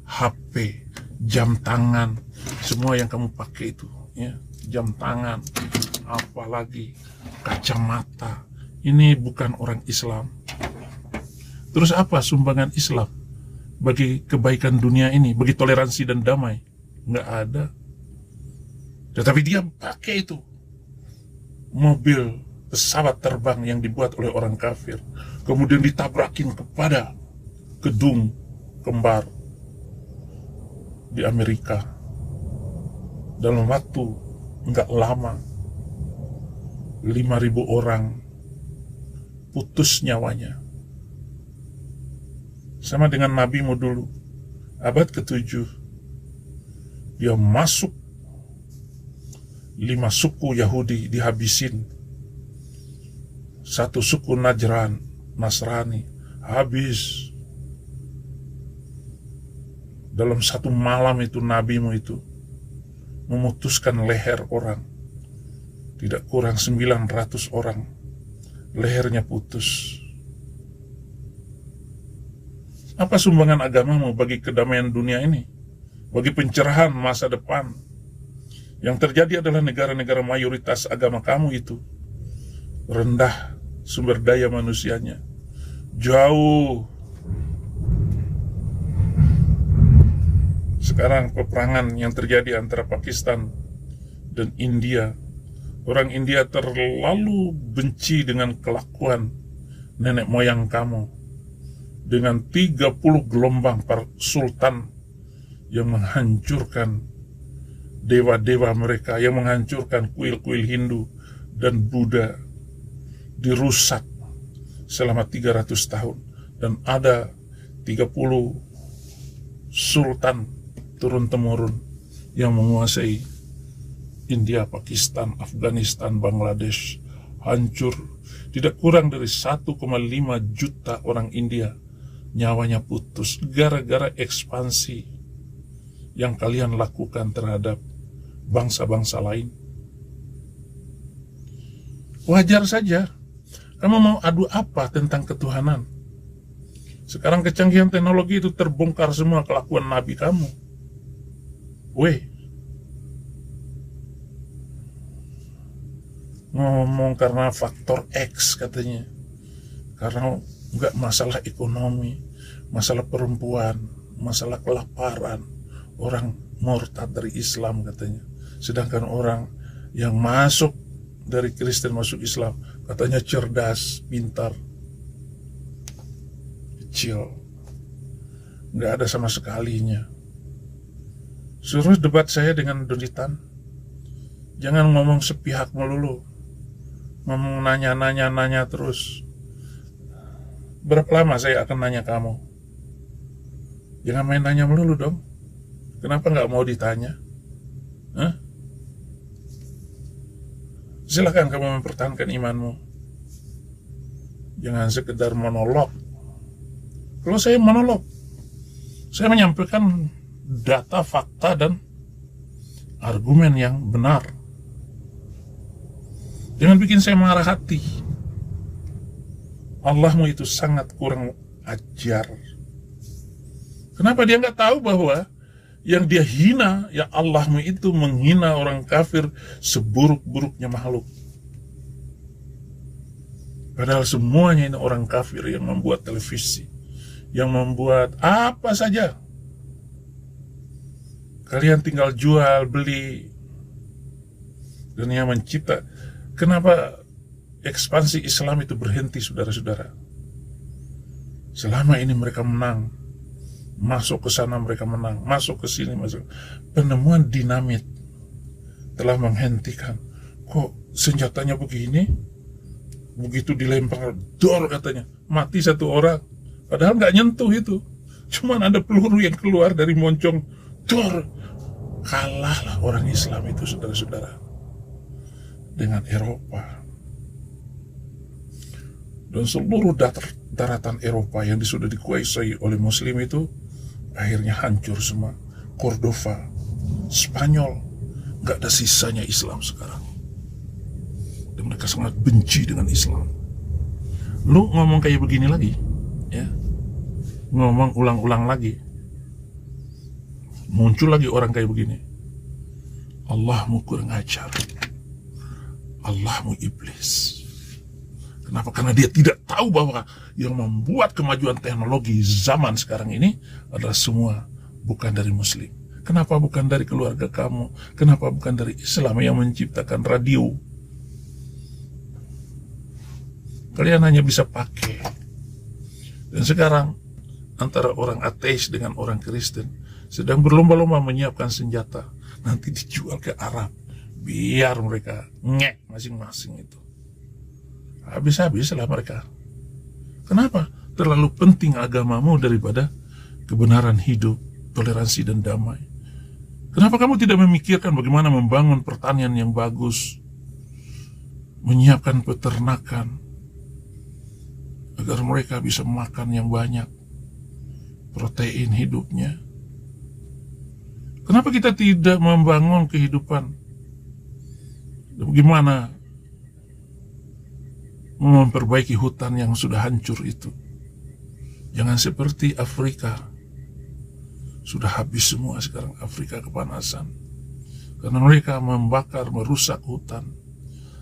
HP, jam tangan, semua yang kamu pakai itu, ya, jam tangan, apalagi kacamata. Ini bukan orang Islam. Terus apa sumbangan Islam bagi kebaikan dunia ini, bagi toleransi dan damai? Nggak ada. Tetapi dia pakai itu mobil, pesawat terbang yang dibuat oleh orang kafir, kemudian ditabrakin kepada gedung kembar di Amerika. Dalam waktu nggak lama, 5.000 orang putus nyawanya. Sama dengan nabimu dulu, abad ke-7, dia masuk, 5 suku Yahudi dihabisin. Satu suku Najran, Nasrani, habis. Dalam satu malam itu nabimu itu memutuskan leher orang. Tidak kurang 900 orang. Lehernya putus. Apa sumbangan agamamu bagi kedamaian dunia ini? Bagi pencerahan masa depan? Yang terjadi adalah negara-negara mayoritas agama kamu itu rendah sumber daya manusianya, jauh. Sekarang peperangan yang terjadi antara Pakistan dan India, orang India terlalu benci dengan kelakuan nenek moyang kamu, dengan 30 gelombang para sultan yang menghancurkan dewa-dewa mereka, yang menghancurkan kuil-kuil Hindu dan Buddha, dirusak selama 300 tahun. Dan ada 30 sultan turun-temurun yang menguasai India, Pakistan, Afghanistan, Bangladesh. Hancur. Tidak kurang dari 1,5 juta orang India nyawanya putus gara-gara ekspansi yang kalian lakukan terhadap bangsa-bangsa lain. Wajar saja. Kamu mau adu apa tentang ketuhanan? Sekarang kecanggihan teknologi itu terbongkar semua kelakuan nabi kamu. Weh, ngomong karena faktor X katanya. Karena nggak masalah ekonomi, masalah perempuan, masalah kelaparan, orang murtad dari Islam katanya. Sedangkan orang yang masuk dari Kristen masuk Islam katanya cerdas, pintar. kecil. Nggak ada sama sekalinya. Suruh debat saya dengan Donitan. Jangan ngomong sepihak melulu. Ngomong nanya terus. Berapa lama saya akan nanya kamu? Jangan main nanya melulu dong. Kenapa nggak mau ditanya? Hah? Silakan kamu mempertahankan imanmu. Jangan sekedar monolog. Kalau saya monolog, saya menyampaikan data, fakta, dan argumen yang benar. Jangan bikin saya marah hati. Allahmu itu sangat kurang ajar. Kenapa dia nggak tahu bahwa yang dia hina, ya Allahmu itu menghina orang kafir seburuk-buruknya makhluk. Padahal semuanya ini orang kafir yang membuat televisi, yang membuat apa saja. Kalian tinggal jual, beli, dan yang mencipta. Kenapa ekspansi Islam itu berhenti, saudara-saudara? Selama ini mereka menang. Masuk ke sana mereka menang, masuk ke sini masuk. Penemuan dinamit telah menghentikan. Kok senjatanya begini? Begitu dilempar dor katanya, mati satu orang. Padahal nggak nyentuh itu. Cuman ada peluru yang keluar dari moncong dor. Kalahlah orang Islam itu, saudara-saudara, dengan Eropa. Dan seluruh daratan Eropa yang sudah dikuasai oleh Muslim itu akhirnya hancur semua. Cordova, Spanyol, gak ada sisanya Islam sekarang. Dan mereka sangat benci dengan Islam. Lu ngomong kayak begini lagi, ya, ngomong ulang-ulang lagi, muncul lagi orang kayak begini. Allahmu kurang ajar. Allahmu iblis. Kenapa? Karena dia tidak tahu bahwa yang membuat kemajuan teknologi zaman sekarang ini adalah semua bukan dari Muslim. Kenapa bukan dari keluarga kamu? Kenapa bukan dari Islam yang menciptakan radio? Kalian hanya bisa pakai. Dan sekarang antara orang ateis dengan orang Kristen sedang berlomba-lomba menyiapkan senjata. Nanti dijual ke Arab. Biar mereka ngek masing-masing itu. Habis-habislah mereka. Kenapa? Terlalu penting agamamu daripada kebenaran hidup, toleransi, dan damai. Kenapa kamu tidak memikirkan bagaimana membangun pertanian yang bagus, menyiapkan peternakan, agar mereka bisa makan yang banyak, protein hidupnya? Kenapa kita tidak membangun kehidupan? Bagaimana memperbaiki hutan yang sudah hancur itu? Jangan seperti Afrika. Sudah habis semua sekarang Afrika kepanasan. Karena mereka membakar, merusak hutan.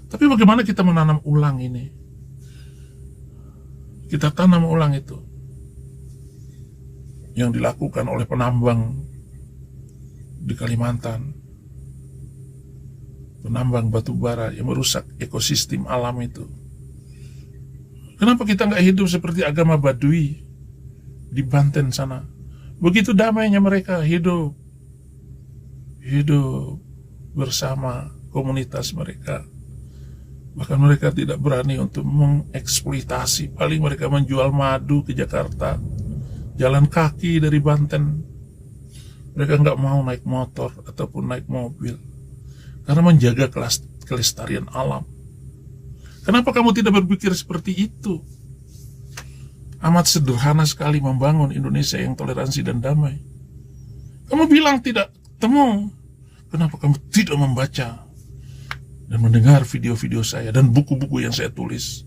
Tapi bagaimana kita menanam ulang ini? Kita tanam ulang itu. Yang dilakukan oleh penambang di Kalimantan. Penambang batu bara yang merusak ekosistem alam itu. Kenapa kita nggak hidup seperti agama Badui di Banten sana? Begitu damainya mereka hidup bersama komunitas mereka. Bahkan mereka tidak berani untuk mengeksploitasi. Paling mereka menjual madu ke Jakarta, jalan kaki dari Banten. Mereka nggak mau naik motor ataupun naik mobil karena menjaga kelestarian alam. Kenapa kamu tidak berpikir seperti itu? Amat sederhana sekali membangun Indonesia yang toleransi dan damai. Kamu bilang tidak temu. Kenapa kamu tidak membaca dan mendengar video-video saya dan buku-buku yang saya tulis?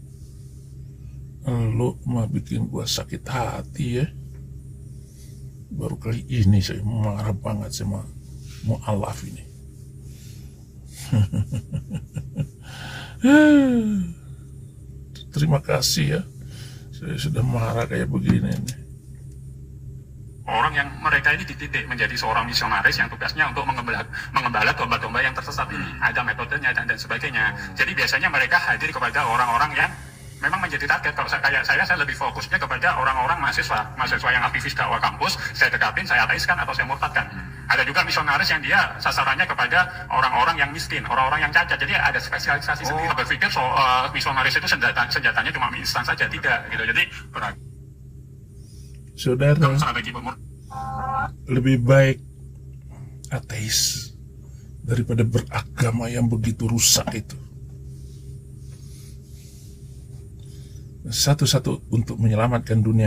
Lu mah bikin gua sakit hati ya. Baru kali ini saya marah banget sama mu'alaf ini. Terima kasih ya. Saya sudah marah kayak begini nih. Orang yang mereka ini dididik menjadi seorang misionaris yang tugasnya untuk mengembala domba-domba yang tersesat ini. Ada metodenya dan sebagainya. Jadi biasanya mereka hadir kepada orang-orang yang memang menjadi target. Kalau saya lebih fokusnya kepada orang-orang mahasiswa yang aktivis dakwah kampus, saya dekatin, saya ateiskan atau saya murtadkan. Ada juga misionaris yang dia sasarannya kepada orang-orang yang miskin, orang-orang yang cacat. Jadi ada spesialisasi sendiri. Berpikir misionaris itu senjatanya cuma mie instan saja, tidak gitu. Jadi Saudara, strategi lebih baik ateis daripada beragama yang begitu rusak itu. Satu-satu untuk menyelamatkan dunia